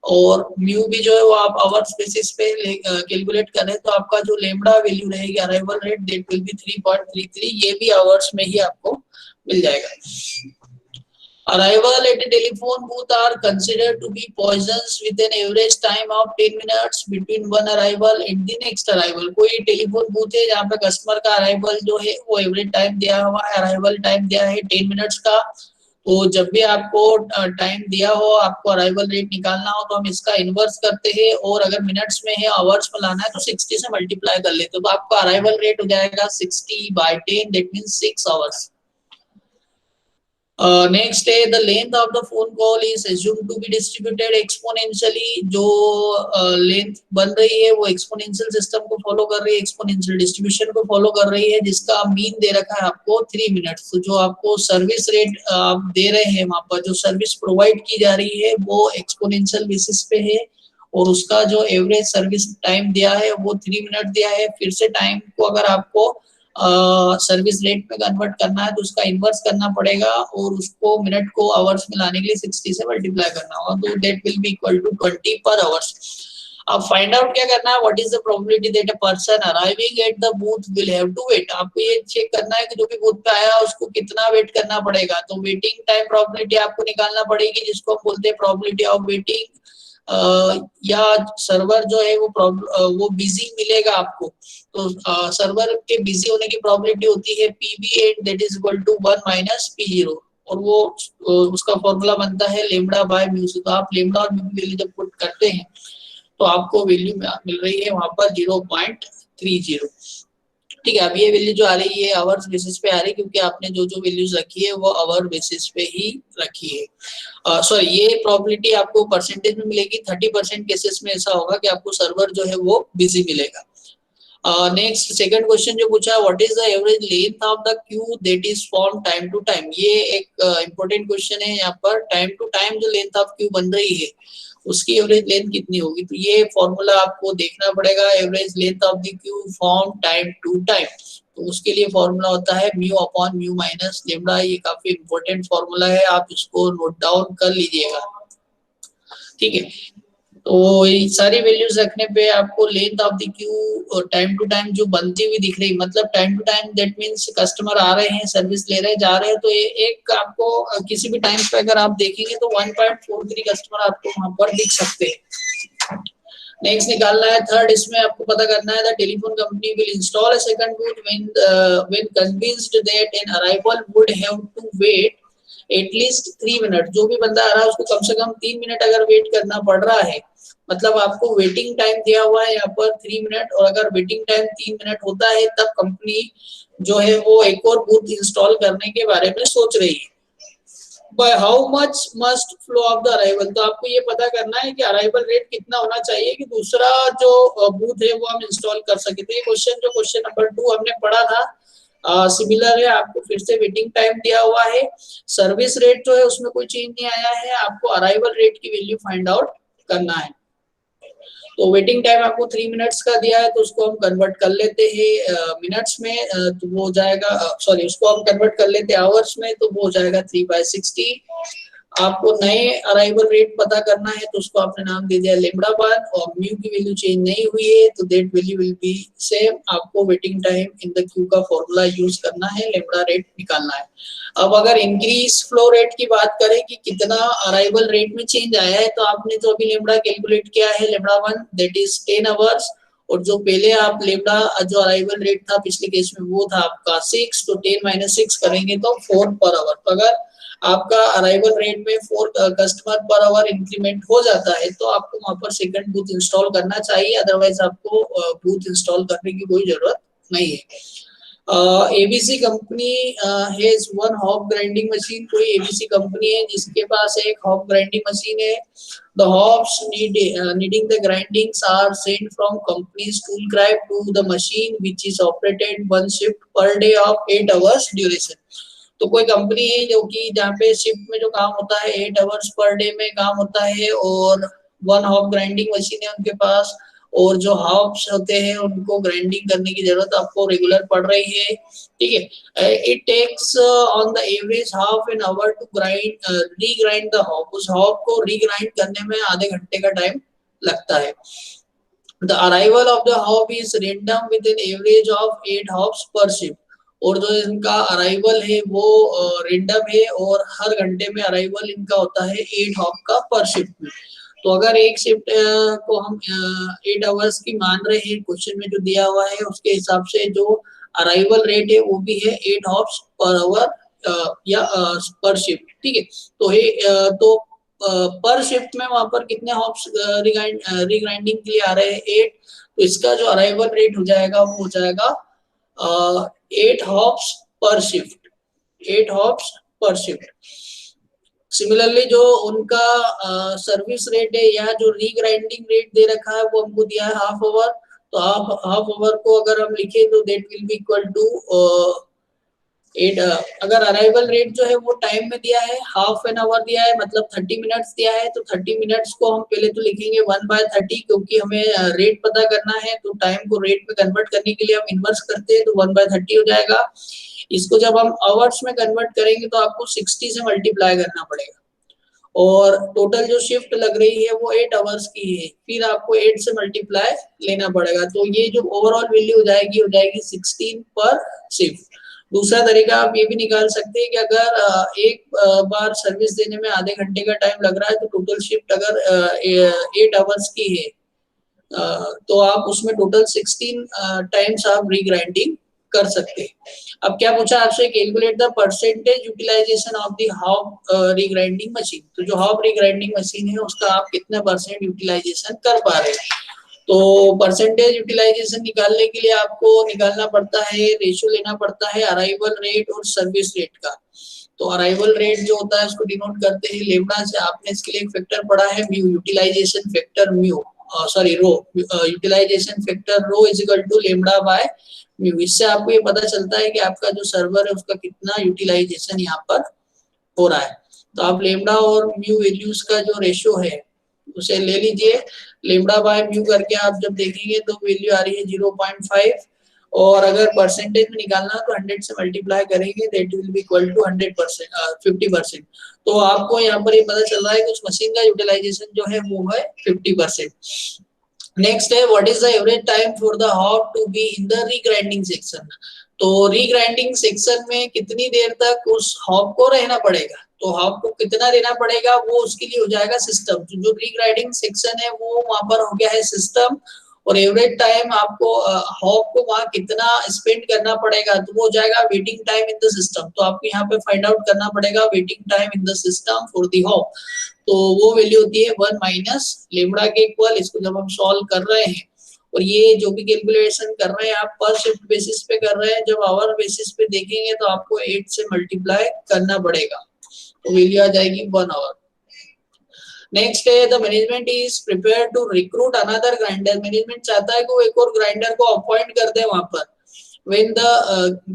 और म्यू भी जो है वो आप आवर्स बेसिस पे कैलकुलेट कर रहे हैं, तो आपका जो लेमड़ा वैल्यू रहेगी arrival rate, that will B 3.33। ये भी आवर्स में ही आपको मिल जाएगा। Arrival at a telephone booth are considered to be poisons with an average time of 10 minutes between one arrival and the next arrival। कोई telephone booth है जहाँ पे customer का अराइवल जो है वो एवरेज टाइम दिया हुआ है, अराइवल टाइम दिया है 10 मिनट्स का। तो जब भी आपको टाइम दिया हो, आपको अराइवल रेट निकालना हो, तो हम इसका इनवर्स करते हैं, और अगर मिनट्स में है, आवर्स में लाना है, तो 60 से मल्टीप्लाई कर लेते हैं, तो आपका अराइवल रेट हो जाएगा 60/10, दैट मींस 6 आवर्स। नेक्स्ट है the length of the phone call is assumed to be distributed exponentially. जो लेंथ बन रही है वो एक्सपोनेंशियल सिस्टम को फॉलो कर रही है, एक्सपोनेंशियल डिस्ट्रीब्यूशन को फॉलो कर रही है, जिसका मीन दे रखा है आपको 3 मिनट्स। तो जो आपको सर्विस रेट आप दे रहे हैं, वहां पर जो सर्विस प्रोवाइड की जा रही है वो एक्सपोनेंशियल बेसिस पे है, और उसका जो एवरेज सर्विस टाइम दिया है वो 3 मिनट दिया है। फिर से टाइम को अगर आपको सर्विस रेट में कन्वर्ट करना है, तो उसका इनवर्स करना पड़ेगा, और उसको मिनट को आवर्स में लाने के लिए 60 से मल्टीप्लाई करना होगा, तो that will be equal to 20 per hours. अब फाइंड आउट क्या करना है, what is the probability that a person arriving at the booth will have to wait. आपको ये चेक करना है कि जो भी बूथ पे आया उसको कितना वेट करना पड़ेगा। तो वेटिंग टाइम प्रोबेबिलिटी आपको निकालना पड़ेगी, जिसको हम बोलते हैं प्रोबेबिलिटी ऑफ वेटिंग, या सर्वर जो है वो बिजी मिलेगा आपको। तो सर्वर के बिजी होने की प्रोबेबिलिटी होती है PV8, that is equal to 1 minus P0, और वो उसका फॉर्मूला बनता है लेमड़ा बाय म्यू। तो आप लेमड़ा और म्यू वैल्यू जब पुट करते हैं तो आपको वैल्यू मिल रही है वहां पर 0.33। 30। ठीक है, अब ये वैल्यू जो आ रही है आवर्स बेसिस पे आ रही है, क्योंकि आपने जो जो वैल्यूज रखी है वो आवर बेसिस पे ही रखी है। सॉरी, ये प्रोबेबिलिटी आपको परसेंटेज में मिलेगी। 30% केसेस में ऐसा होगा कि आपको सर्वर जो है वो बिजी मिलेगा। नेक्स्ट सेकंड क्वेश्चन जो पूछा, what is the average length of the queue that is form time to time. ये एक इंपॉर्टेंट क्वेश्चन है। यहाँ पर टाइम टू टाइम जो लेंथ ऑफ क्यू बन रही है उसकी एवरेज लेंथ कितनी होगी, तो ये फॉर्मूला आपको देखना पड़ेगा। Average length of the queue form time to time, तो उसके लिए फॉर्मूला होता है mu upon mu minus lambda. ये काफी इंपॉर्टेंट फॉर्मूला है, आप इसको नोट डाउन कर लीजिएगा। ठीक है, तो ये सारी वैल्यूज रखने पे आपको length of the queue time to time जो बनती हुई दिख रही, मतलब time to time that means customer आ रहे हैं, सर्विस ले रहे हैं, जा रहे हैं, तो ये एक आपको किसी भी टाइम पे अगर आप देखेंगे तो 1.43 कस्टमर आपको वहां पर दिख सकते हैं। नेक्स्ट निकालना है थर्ड, इसमें आपको पता करना है the telephone company will install a second booth when convinced that an arrival would have to wait at least 3 minute. जो भी बंदा आ रहा है उसको कम से कम 3 मिनट अगर वेट करना पड़ रहा है, मतलब आपको वेटिंग टाइम दिया हुआ है यहाँ पर 3 मिनट, और अगर वेटिंग टाइम 3 मिनट होता है तब कंपनी जो है वो एक और बूथ इंस्टॉल करने के बारे में सोच रही है। By how much must flow of the arrival, तो आपको ये पता करना है कि अराइवल रेट कितना होना चाहिए कि दूसरा जो बूथ है वो हम इंस्टॉल कर सके। तो ये क्वेश्चन जो क्वेश्चन नंबर 2 हमने पढ़ा था सिमिलर है। आपको फिर से वेटिंग टाइम दिया हुआ है, सर्विस रेट जो है उसमें कोई चेंज नहीं आया है, आपको अराइवल रेट की वैल्यू फाइंड आउट करना है। तो वेटिंग टाइम आपको 3 मिनट्स का दिया है, तो उसको हम कन्वर्ट कर लेते हैं मिनट्स में, तो वो हो जाएगा, सॉरी उसको हम कन्वर्ट कर लेते हैं आवर्स में, तो वो हो जाएगा 3/60। आपको नए अराइवल रेट पता करना है, तो उसको आपने नाम दे दिया लेमडा 1, और म्यू की वैल्यू चेंज नहीं हुई है तो that value will be same. आपको waiting time in the queue का फॉर्मूला यूज करना है, लेमडा रेट निकालना है। अब अगर इंक्रीज फ्लो रेट की बात करें कि कितना अराइवल रेट में चेंज आया है, तो आपने जो अभी लेमडा कैलकुलेट किया है लेमडा 1 दैट इज 10 आवर्स, और जो पहले आप लेमडा जो अराइवल रेट था पिछले केस में वो था आपका 6, तो 10 - 6 करेंगे तो 4 पर आवर। तो अगर आपका अराइवल रेट में 4 कस्टमर पर आवर इंक्रीमेंट हो जाता है तो आपको वहां पर सेकंड बूथ इंस्टॉल करना चाहिए, अदरवाइज आपको बूथ इंस्टॉल करने की कोई जरूरत नहीं है। ABC company has one hop grinding machine. कोई एबीसी कंपनी है जिसके पास एक हॉप ग्राइंडिंग मशीन है। The hops needing the grindings are sent from company's tool crib to the machine which is operated one shift per day of 8 hours duration। तो कोई company है जो कि जहाँ पे शिफ्ट में जो काम होता है 8 आवर्स पर डे में काम होता है, और वन हॉप ग्राइंडिंग मशीन है उनके पास, और जो हॉप्स होते हैं उनको ग्राइंडिंग करने की जरूरत आपको रेगुलर पड़ रही है। ठीक है, it takes on the average half an hour to grind regrind the hob. उस हॉप को रीग्राइंड करने में आधे घंटे का टाइम लगता है। The arrival of the hop is random with an average of 8 hops per shift। और जो इनका अराइवल है वो रेंडम है, और हर घंटे में अराइवल इनका होता है 8 हॉप का पर शिफ्ट में। तो अगर एक शिफ्ट को हम 8 आवर्स की मान रहे हैं, क्वेश्चन में जो दिया हुआ है उसके हिसाब से जो अराइवल रेट है वो भी है 8 हॉप्स पर आवर या पर शिफ्ट। ठीक है, तो तो पर शिफ्ट में वहां पर कितने हॉप्स रीग्राइंडिंग के लिए आ रहे हैं 8, तो इसका जो अराइवल रेट हो जाएगा वो हो जाएगा 8 हॉप्स पर शिफ्ट, 8 हॉप्स पर शिफ्ट। सिमिलरली जो उनका सर्विस रेट है या जो रीग्राइंडिंग रेट दे रखा है वो हमको दिया है हाफ आवर, तो हाफ आवर को अगर हम लिखें तो that will be equal to 8। अगर अराइवल रेट जो है वो टाइम में दिया है, हाफ एन आवर दिया है, मतलब 30 मिनट्स दिया है, तो 30 मिनट्स को हम पहले तो लिखेंगे 1/30, क्योंकि हमें रेट पता करना है, तो टाइम को रेट में कन्वर्ट करने के लिए हम इन्वर्स करते हैं, तो 1/30 हो जाएगा। इसको जब हम आवर्स में कन्वर्ट करेंगे तो आपको 60 से मल्टीप्लाई करना पड़ेगा, और टोटल जो शिफ्ट लग रही है वो 8 आवर्स की है, फिर आपको 8 से मल्टीप्लाई लेना पड़ेगा, तो ये जो ओवरऑल वैल्यू हो जाएगी 16 पर शिफ्ट। दूसरा तरीका आप ये भी निकाल सकते हैं कि अगर एक बार सर्विस देने में आधे घंटे का टाइम लग रहा है, तो टोटल शिफ्ट अगर 8 आवर्स की है, तो आप उसमें टोटल 16 टाइम्स आप रीग्राइंडिंग कर सकते हैं। अब क्या पूछा आपसे, calculate the percentage utilisation of the hob regrinding machine. तो जो हॉप रीग्राइंडिंग मशीन है उसका आप कितना परसेंट यूटिलाइजेशन कर पा रहे हैं। तो परसेंटेज यूटिलाइजेशन निकालने के लिए आपको निकालना पड़ता है, रेशियो लेना पड़ता है अराइवल रेट और सर्विस रेट का। तो अराइवल रेट जो होता है उसको डिनोट करते हैं लेमडा से। आपने इसके लिए एक फैक्टर पढ़ा है mu, utilisation factor mu, sorry rho, utilisation factor rho is equal to lambda by mu. इससे आपको ये पता चलता है कि आपका जो सर्वर है उसका कितना यूटिलाइजेशन यहाँ पर हो रहा है। तो आप लेमडा और म्यू वैल्यूज का जो रेशियो है उसे ले लीजिए, लेमडा बाय म्यू करके आप जब देखेंगे तो वैल्यू आ रही है 0.5, और अगर परसेंटेज में निकालना तो 100 से मल्टीप्लाई करेंगे that will be equal to 100%, 50%। तो आपको यहाँ पर ये पता चल रहा है कि उस मशीन का यूटिलाइजेशन जो है वो है 50%। नेक्स्ट है what is the average time for the hob to be in the regrinding section. तो रीग्राइंडिंग सेक्शन में कितनी देर तक उस हॉप को रहना पड़ेगा, तो हॉप को कितना देना पड़ेगा वो उसके लिए हो जाएगा सिस्टम। जो रीग्राइंडिंग सेक्शन है वो वहां पर हो गया है सिस्टम, और एवरेज टाइम आपको हॉप को वहां कितना स्पेंड करना पड़ेगा तो वो हो जाएगा waiting time in the system. तो आपको यहाँ पे फाइंड आउट करना पड़ेगा waiting time in the system for the hop. तो वो वैल्यू होती है 1 माइनस लेमडा के इक्वल। इसको जब हम सॉल्व कर रहे हैं, और ये जो भी कैलकुलेशन कर रहे हैं आप पर शिफ्ट बेसिस पे कर रहे हैं, जब आवर बेसिस पे देखेंगे तो आपको 8 से मल्टीप्लाई करना पड़ेगा, तो वैल्यू आ जाएगी 1 आवर। नेक्स्ट है the management is prepare to recruit another grinder. Management चाहता है कि वो एक और ग्राइंडर को अपॉइंट कर दे वहां पर। when the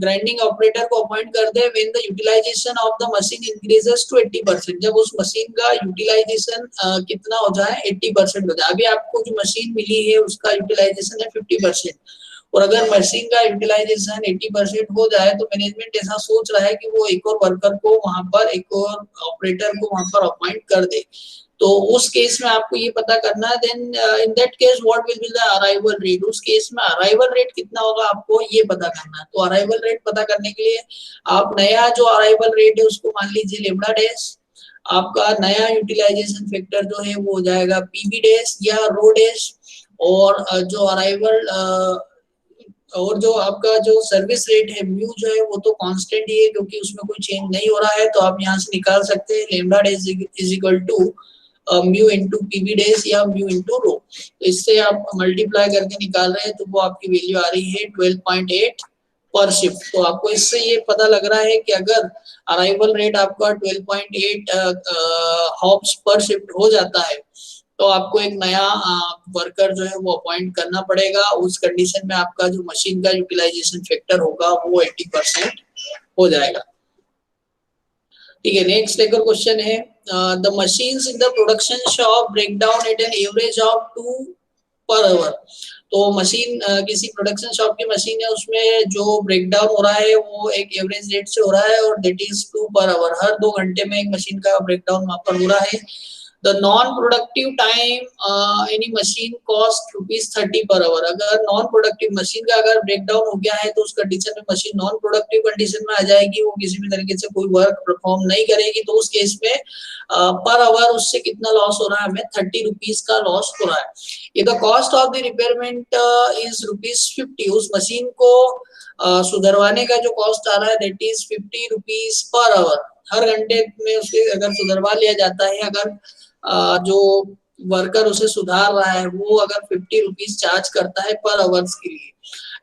grinding operator को अपॉइंट कर दे when the utilization of the machine increases to 80%। जब उस मशीन का यूटिलाइजेशन कितना हो जाए 80% हो जाए। अभी आपको जो मशीन मिली है उसका यूटिलाइजेशन है 50%, और अगर मशीन का यूटिलाइजेशन 80% हो जाए तो मैनेजमेंट ऐसा सोच रहा है कि वो एक और वर्कर को वहां पर, एक और ऑपरेटर को वहां पर अपॉइंट कर दे। तो उस केस में आपको ये पता करना है then in that case what will be the arrival rate. उस केस में अराइवल रेट कितना होगा आपको ये पता करना है। तो अराइवल रेट पता करने के लिए आप नया जो अराइवल रेट है उसको मान लीजिए लेमडा डैश, आपका नया यूटिलाइजेशन फैक्टर जो है वो हो जाएगा पीवी डैश या रो डैश, और जो अराइवल और जो आपका जो सर्विस रेट है म्यू जो है वो तो कांस्टेंट ही है क्योंकि उसमें कोई चेंज नहीं हो रहा है। तो आप यहाँ से निकाल सकते हैं lambda dash is equal to mu into PV dash या म्यू इंटू रो। तो इससे आप मल्टीप्लाई करके निकाल रहे हैं तो वो आपकी वैल्यू आ रही है 12.8 पर शिफ्ट। तो आपको इससे ये पता लग रहा है कि अगर अराइवल रेट आपका 12.8 हॉप्स पर शिफ्ट हो जाता है तो आपको एक नया वर्कर जो है वो अपॉइंट करना पड़ेगा। उस कंडीशन में आपका जो मशीन का यूटिलाइजेशन फैक्टर होगा वो 80% हो जाएगा। ठीक है, नेक्स्ट एक और क्वेश्चन है the machines in the production shop break down at an average of 2 per our. तो मशीन किसी प्रोडक्शन शॉप की मशीन है उसमें जो ब्रेक डाउन हो रहा है वो एक एवरेज रेट से हो रहा है, और दैट इज 2 पर आवर। हर 2 घंटे में एक मशीन का ब्रेक डाउन वहां पर हो रहा है। The non-productive time any machine cost ₹30 per hour। अगर नॉन प्रोडक्टिव मशीन का अगर ब्रेक डाउन हो गया है तो उस कंडीशन में मशीन नॉन प्रोडक्टिव कंडीशन में आ जाएगी, वो किसी भी तरीके से कोई वर्क परफॉर्म नहीं करेगी। तो उस केस में पर आवर उससे कितना लॉस हो रहा है, हमें ₹30 का लॉस हो रहा है। ये the cost of the repayment is ₹50। उस मशीन को सुधरवाने का जो कॉस्ट आ रहा है दैट इज ₹50 पर आवर। हर घंटे में उसके अगर सुधरवा लिया जाता है, अगर जो वर्कर उसे सुधार रहा है वो अगर ₹50 चार्ज करता है पर आवर्स के लिए,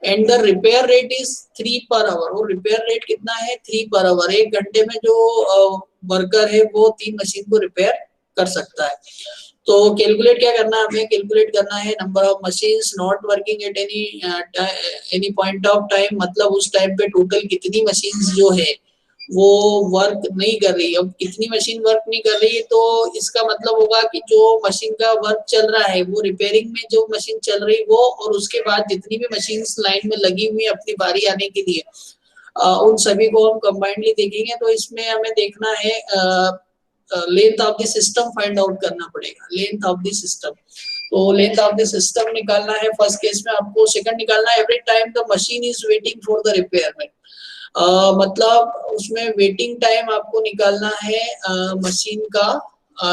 and the repair rate is 3 per hour. वो रिपेयर रेट कितना है 3 पर आवर। एक घंटे में जो वर्कर है वो 3 मशीन को रिपेयर कर सकता है। तो कैलकुलेट क्या करना है, हमें कैलकुलेट करना है number of machines not working at any point of time. मतलब उस टाइम पे टोटल कितनी मशीन्स जो है वो वर्क नहीं कर रही है। अब कितनी मशीन वर्क नहीं कर रही है तो इसका मतलब होगा कि जो मशीन का वर्क चल रहा है वो रिपेयरिंग में जो मशीन चल रही वो, और उसके बाद जितनी भी मशीन लाइन में लगी हुई है अपनी बारी आने के लिए, उन सभी को हम कंबाइंडली देखेंगे। तो इसमें हमें देखना है length of the system find out करना पड़ेगा, लेंथ ऑफ द सिस्टम। तो लेंथ ऑफ द सिस्टम निकालना है फर्स्ट केस में आपको। सेकंड निकालना है every time the machine is waiting for the repayment. मतलब उसमें वेटिंग टाइम आपको निकालना है मशीन का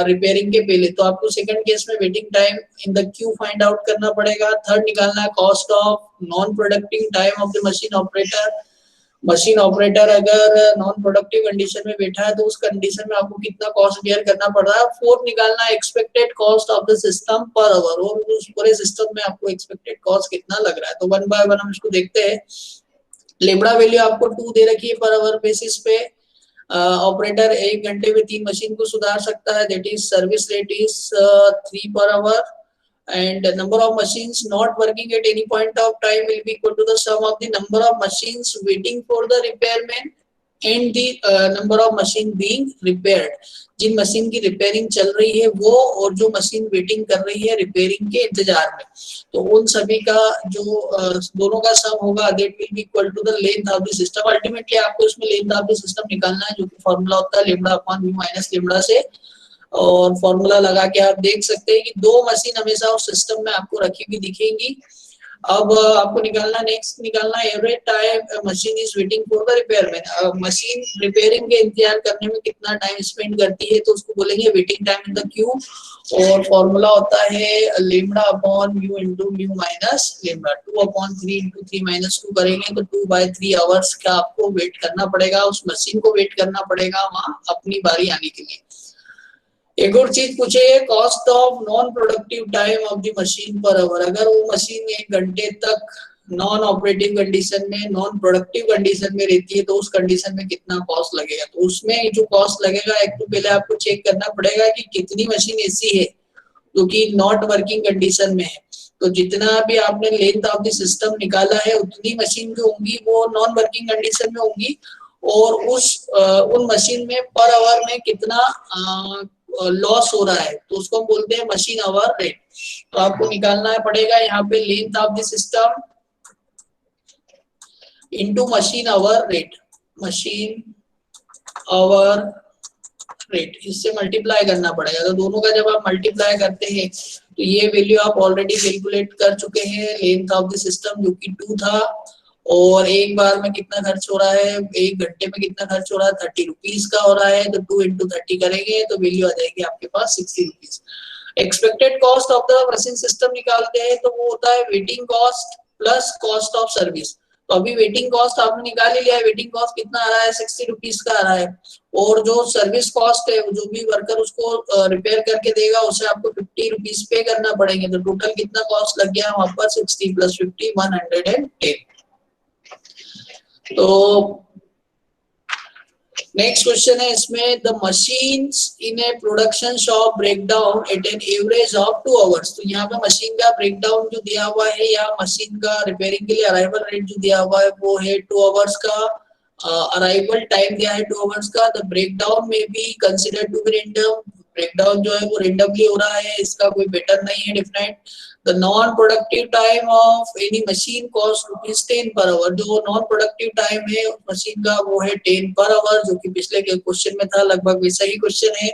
रिपेयरिंग के पहले। तो आपको सेकंड केस में waiting time in the Q find out करना पड़ेगा। थर्ड निकालना है cost of non productive time of the machine operator. Machine operator अगर नॉन प्रोडक्टिव कंडीशन में बैठा है तो उस कंडीशन में आपको कितना कॉस्ट बेयर करना पड़ रहा है। फोर्थ निकालना expected cost of the system per hour, और उस पूरे सिस्टम में आपको एक्सपेक्टेड कॉस्ट कितना लग रहा है। तो वन बाय वन हम इसको देखते हैं। लेमड़ा वैल्यू आपको 2 दे रखी है पर आवर बेसिस पे। ऑपरेटर 1 घंटे में 3 मशीन को सुधार सकता है, that is service rate is 3 per hour, and the number of machines not working at any point of time will be equal to the sum of the number of machines waiting for the repairman and the number of machine being repaired। जिन machine की repairing चल रही है वो, और जो machine waiting कर रही है रिपेयरिंग के इंतजार में, तो उन सभी का जो दोनों का सम होगा that will be equal to the length of the system. Ultimately आपको इसमें लेंथ ऑफ द सिस्टम निकालना है, जो कि फॉर्मूला होता है lambda upon mu minus lambda से, और फॉर्मूला लगा के आप देख सकते हैं कि 2 मशीन हमेशा उस सिस्टम में आपको रखी हुई दिखेंगी। अब आपको निकालना, नेक्स्ट निकालना average time machine is waiting for the repairman. Machine repairing के इंतजार करने में कितना टाइम स्पेंड करती है तो उसको बोलेंगे waiting time in the Q, और फॉर्मूला होता है lambda upon mu into mu minus lambda. 2 upon 3 into 3 minus 2 करेंगे तो 2/3 आवर्स का आपको वेट करना पड़ेगा, उस मशीन को वेट करना पड़ेगा वहां अपनी बारी आने के लिए। एक और चीज पूछे, cost of non productive time of the machine per hour. अगर वो मशीन 1 घंटे तक नॉन ऑपरेटिव कंडीशन में, नॉन प्रोडक्टिव कंडीशन में रहती है तो उस कंडीशन में कितना कॉस्ट लगेगा। तो उसमें जो कॉस्ट लगेगा, एक तो पहले आपको चेक करना पड़ेगा कि कितनी मशीन ऐसी है जो कि नॉट वर्किंग कंडीशन में है। तो जितना भी आपने लेंथ ऑफ द सिस्टम निकाला है उतनी मशीन जो होंगी वो नॉन वर्किंग कंडीशन में होंगी, और उन मशीन में पर आवर में कितना लॉस हो रहा है तो उसको हम बोलते हैं मशीन आवर रेट। तो आपको निकालना पड़ेगा यहाँ पे length of the system into machine hour rate, machine hour rate, इससे मल्टीप्लाई करना पड़ेगा। तो दोनों का जब आप मल्टीप्लाई करते हैं तो ये वैल्यू आप ऑलरेडी कैलकुलेट कर चुके हैं। लेंथ ऑफ द सिस्टम जो कि 2 था, और एक बार में कितना खर्च हो रहा है, 1 घंटे में कितना खर्च हो रहा है, 30 रुपीज का हो रहा है। तो 2 इंटू 30 करेंगे तो वैल्यू आ जाएगी आपके पास 60 rupees. Expected cost of the machine system निकालते हैं तो वो होता है waiting cost plus cost of service. तो अभी वेटिंग कॉस्ट आपने निकाल ही लिया है, वेटिंग कॉस्ट कितना आ रहा है, 60 रुपीज का आ रहा है, और जो सर्विस कॉस्ट है, जो भी वर्कर उसको रिपेयर करके देगा उसे आपको 50 रुपीज पे करना पड़ेंगे। तो टोटल कितना कॉस्ट लग गया वहां पर, 60 प्लस 50 110। तो नेक्स्ट क्वेश्चन है इसमें, the machines in a production shop break down at an average of 2 hours. तो यहाँ पे मशीन का ब्रेक डाउन जो दिया हुआ है या मशीन का रिपेयरिंग के लिए अराइवल रेट जो दिया हुआ है वो है 2 आवर्स का, अराइवल टाइम दिया है 2 आवर्स का। द ब्रेक डाउन में be consider to be random, break down जो है वो रेंडमली हो रहा है, इसका कोई पैटर्न नहीं है different. The non productive time of any machine cost ₹10 पर आवर। जो नॉन प्रोडक्टिव टाइम है मशीन का वो है 10 पर आवर, जो कि पिछले के क्वेश्चन में था, लगभग वैसा ही क्वेश्चन है।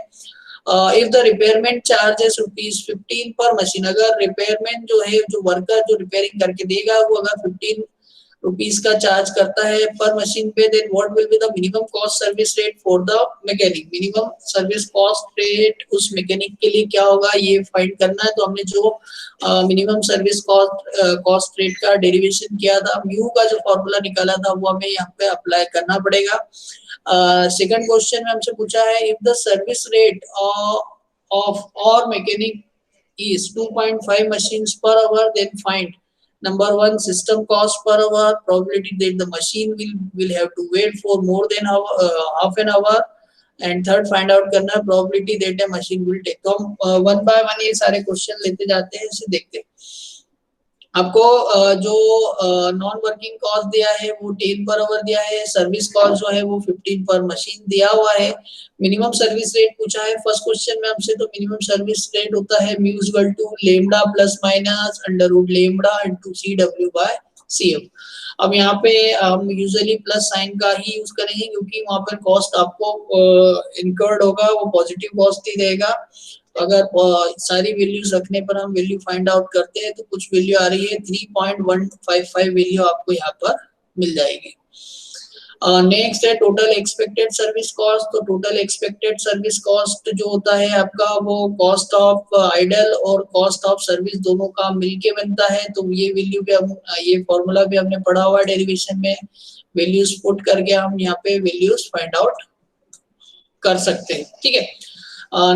इफ द रिपेयरमैन चार्जेस ₹15 पर मशीन, अगर रिपेयरमैन जो है, जो वर्कर जो रिपेयरिंग करके देगा वो अगर 15 रुपीस का चार्ज करता है पर मशीन पे, then what will be the minimum cost service rate for the mechanic. Minimum service cost rate उस मैकेनिक के लिए क्या होगा ये फाइंड करना है। तो हमने जो मिनिमम सर्विस कॉस्ट रेट का डेरिवेशन किया था, म्यू का जो फॉर्मूला निकाला था वो हमें यहाँ पे अप्लाई करना पड़ेगा। सेकंड क्वेश्चन में हमसे पूछा है, if the service rate of और mechanic is 2.5 machines per hour, then find number 1 system cost per hour, probability that the machine will have to wait for more than half an hour, and third find out करना है probability that a machine will take। तो हम one by one ये सारे question लेते जाते हैं, इसे देखते हैं। आपको जो नॉन वर्किंग कॉस्ट दिया है वो 10 पर आवर दिया है, सर्विस कॉस्ट जो है वो 15 पर मशीन दिया हुआ है। मिनिमम सर्विस रेट पूछा है फर्स्ट क्वेश्चन में हमसे, तो मिनिमम सर्विस रेट होता है mu equal to lambda plus minus under root lambda into CW by CF। अब यहाँ पे हम यूजुअली प्लस साइन का ही यूज करेंगे क्योंकि वहां पर कॉस्ट आपको इनकर्ड होगा वो पॉजिटिव कॉस्ट ही देगा। अगर सारी वैल्यूज रखने पर हम वैल्यू फाइंड आउट करते हैं तो कुछ वैल्यू आ रही है 3.155 वैल्यू आपको यहाँ पर मिल जाएगी। नेक्स्ट है टोटल एक्सपेक्टेड सर्विस कॉस्ट। तो टोटल एक्सपेक्टेड सर्विस कॉस्ट जो होता है आपका वो कॉस्ट ऑफ आइडल और कॉस्ट ऑफ सर्विस दोनों का मिलके बनता है। तो ये वैल्यू भी हम, ये फॉर्मूला भी हमने पढ़ा हुआ है डेरिवेशन में। वैल्यूज पुट करके हम यहाँ पे वैल्यूज फाइंड आउट कर सकते हैं। ठीक है,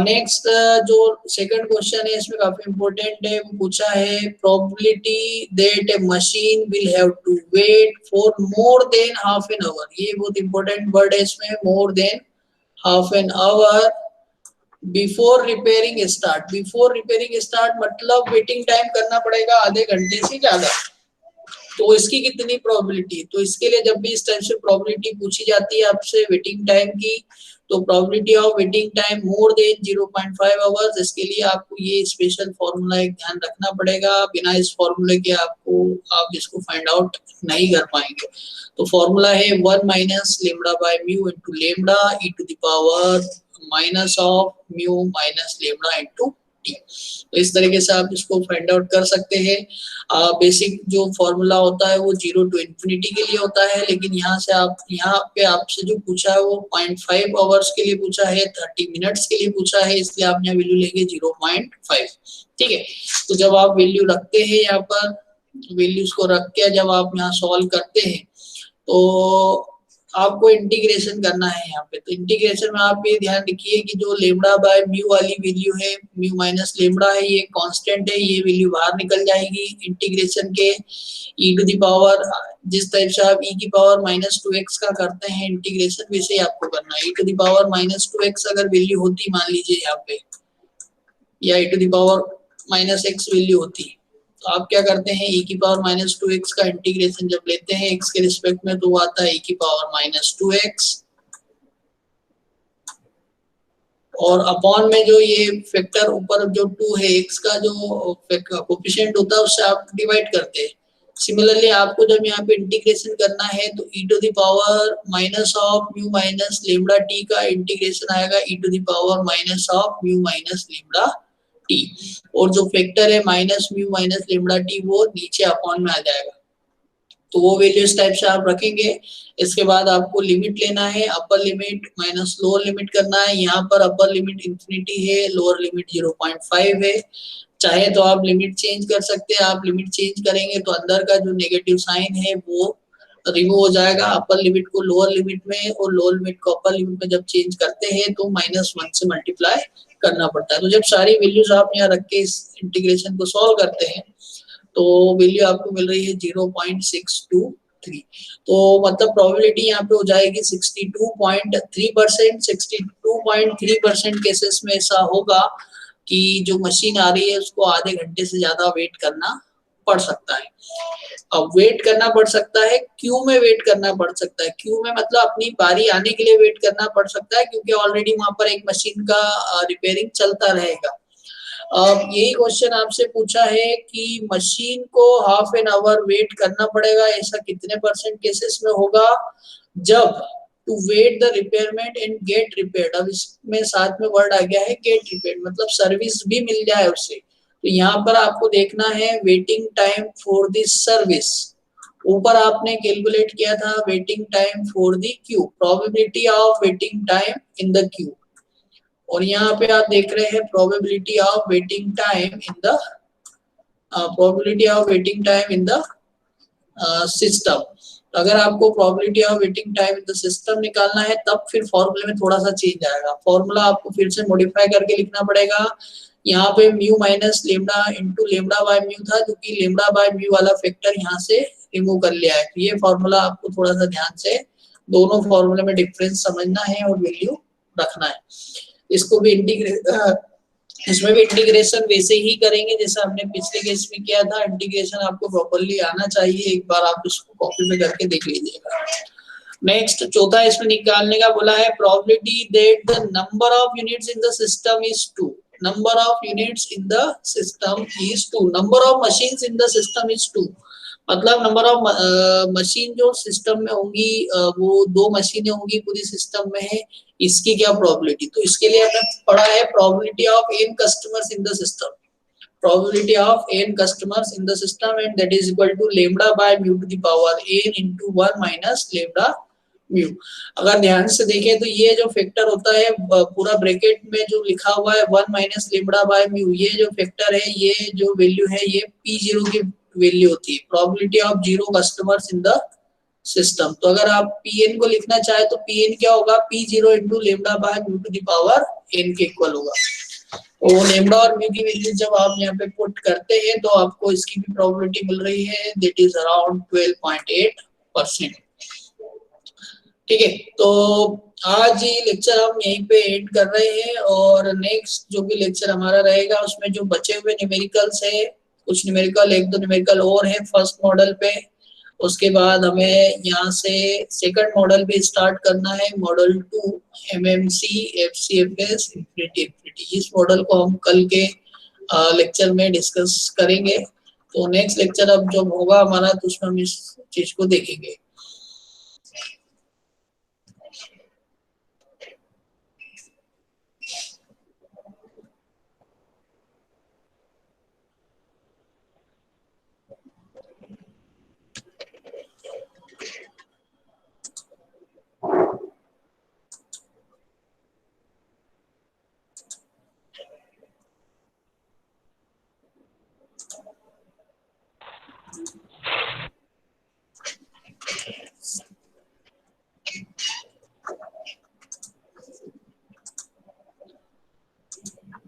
नेक्स्ट जो सेकंड क्वेश्चन है इसमें काफी इंपॉर्टेंट है, वो पूछा है probability that a machine will have to wait for more than half an hour. ये बहुत इंपॉर्टेंट वर्ड है इसमें, more than half an hour before repairing start. Before repairing start मतलब वेटिंग टाइम करना पड़ेगा आधे घंटे से ज्यादा। तो इसकी कितनी प्रोबेबिलिटी, तो इसके लिए जब भी इस टाइप से प्रोबेबिलिटी पूछी जाती है आपसे वेटिंग टाइम की, तो probability of waiting time more than 0.5 hours, इसके लिए आपको ये स्पेशल फॉर्मूला एक ध्यान रखना पड़ेगा। बिना इस फॉर्मूले के आप इसको फाइंड आउट नहीं कर पाएंगे। तो फॉर्मूला है 1 minus lambda by mu into lambda e to the power minus of mu minus lambda into t. तो इस तरीके से आप इसको फाइंड आउट कर सकते हैं। बेसिक जो फॉर्मूला होता है वो 0 टू इन्फिनिटी के लिए होता है, लेकिन यहाँ पे आपसे जो पूछा है वो 0.5 आवर्स के लिए पूछा है, 30 मिनट्स के लिए पूछा है, इसलिए आप यहाँ वैल्यू लेंगे 0.5। ठीक है, तो जब आप वैल्यू रखते हैं यहाँ पर, वैल्यूज को रख के जब आप यहाँ सॉल्व करते हैं तो आपको इंटीग्रेशन करना है यहाँ पे। तो इंटीग्रेशन में आप ये ध्यान रखिए कि जो लेमडा बाय म्यू वाली वैल्यू है, म्यू माइनस लेमडा है, ये कांस्टेंट है, ये वैल्यू बाहर निकल जाएगी इंटीग्रेशन के। ई टू द पावर, जिस टाइप से आप ई की पावर -2x का करते हैं इंटीग्रेशन, वैसे ही आपको करना है। ई टू द पावर -2x अगर वैल्यू होती मान लीजिए यहाँ पे, या e to the power -x value होती, तो आप क्या करते हैं e की पावर -2x का इंटीग्रेशन जब लेते हैं x के रिस्पेक्ट में, तो वो आता है e की पावर -2x, और अपॉन में जो ये फैक्टर ऊपर जो 2 है x का जो कोएफिशिएंट होता है उससे आप डिवाइड करते हैं। सिमिलरली आपको जब यहाँ पे इंटीग्रेशन करना है तो e to the power minus of mu minus lambda t का इंटीग्रेशन आएगा e to the power minus of mu minus lambda t, और जो फैक्टर है minus mu minus lambda t वो नीचे अपॉन में आ जाएगा। तो वो वैल्यू इस टाइप से आप रखेंगे। इसके बाद आपको लिमिट लेना है, upper limit minus lower limit करना है। यहाँ पर अपर लिमिट इंफिनिटी है, लोअर लिमिट 0.5 है। चाहे तो आप लिमिट चेंज कर सकते हैं, आप लिमिट चेंज करेंगे तो अंदर का जो नेगेटिव साइन है वो रिमूव हो जाएगा। अपर लिमिट को लोअर लिमिट में और लोअर लिमिट को अपर लिमिट में जब चेंज करते हैं तो -1 से मल्टीप्लाई करना पड़ता है। तो जब सारी वैल्यूज आप यहाँ रख के इस इंटीग्रेशन को सॉल्व करते हैं तो वैल्यू आपको मिल रही है 0.623। तो मतलब प्रोबेबिलिटी यहाँ पे हो जाएगी 62.3%। 62.3% केसेस में ऐसा होगा कि जो मशीन आ रही है उसको आधे घंटे से ज्यादा वेट करना पड़ सकता है। अब वेट करना पड़ सकता है, क्यों में वेट करना पड़ सकता है, क्यों में मतलब अपनी बारी आने के लिए वेट करना पड़ सकता है, क्योंकि ऑलरेडी वहां पर एक मशीन का रिपेयरिंग चलता रहेगा। अब यही क्वेश्चन आपसे पूछा है कि मशीन को हाफ एन आवर वेट करना पड़ेगा, ऐसा कितने परसेंट केसेस में होगा, जब to wait the repairment and get repaired. अब इसमें साथ में वर्ड आ गया है गेट रिपेयर्ड, मतलब सर्विस भी मिल जाए उससे। तो यहाँ पर आपको देखना है waiting time for the service. ऊपर आपने कैलकुलेट किया था waiting time for the Q, probability of waiting time in the Q, और यहाँ पे आप देख रहे हैं probability of waiting time in the system. अगर आपको probability of waiting time in the system निकालना है तब फिर फॉर्मूले में थोड़ा सा चेंज आएगा। फॉर्मूला आपको फिर से मॉडिफाई करके लिखना पड़ेगा। यहाँ पे mu minus lambda into lambda by mu था, क्योंकि लेमडा बाय म्यू वाला फैक्टर यहाँ से रिमूव कर लिया है। तो ये फॉर्मूला आपको थोड़ा सा ध्यान से दोनों फॉर्मूले में डिफरेंस समझना है और वैल्यू रखना है। इसको भी इसमें भी इंटीग्रेशन वैसे ही करेंगे जैसे हमने पिछले केस में किया था। इंटीग्रेशन आपको प्रॉपर्ली आना चाहिए, एक बार आप इसको कॉपी में करके देख लीजिएगा। नेक्स्ट चौथा इसमें निकालने का बोला है probability that the number of units in the system is 2। Number of units in the system is 2, number of machines in the system is 2, मतलब नंबर ऑफ मशीन जो सिस्टम में होंगी वो 2 मशीनें होंगी पूरी सिस्टम में है, इसकी क्या प्रोबेबिलिटी। तो इसके लिए हमने पढ़ा है probability of n customers in the system, probability of n customers in the system and that is equal to lambda by mu to the power n into 1 minus lambda mu. अगर ध्यान से देखें तो ये जो फैक्टर होता है पूरा ब्रैकेट में जो लिखा हुआ है 1 माइनस लेमडा बाय म्यू, ये जो फैक्टर है, ये जो वैल्यू है, ये P0 की वैल्यू होती है, probability of 0 customers in the system. तो अगर आप Pn को लिखना चाहे तो Pn क्या होगा, P0 into lambda by mu to the power n के इक्वल होगा। तो लेमडा और म्यू की वैल्यू जब आप यहाँ पे पुट करते हैं तो आपको इसकी भी प्रोबेबिलिटी मिल रही है, दैट इज अराउंड 12.8%। ठीक है, तो आज ये लेक्चर हम यहीं पे एंड कर रहे हैं, और नेक्स्ट जो भी लेक्चर हमारा रहेगा उसमें जो बचे हुए न्यूमेरिकल्स है, कुछ न्यूमेरिकल, एक दो न्यूमेरिकल और है फर्स्ट मॉडल पे, उसके बाद हमें यहाँ से सेकंड मॉडल भी स्टार्ट करना है, मॉडल 2 एमएमसी एफसीएफएस इंफिनिटी। इस मॉडल को हम कल के लेक्चर में डिस्कस करेंगे। तो नेक्स्ट लेक्चर अब जब होगा हमारा तो उसमें हम इस चीज को देखेंगे।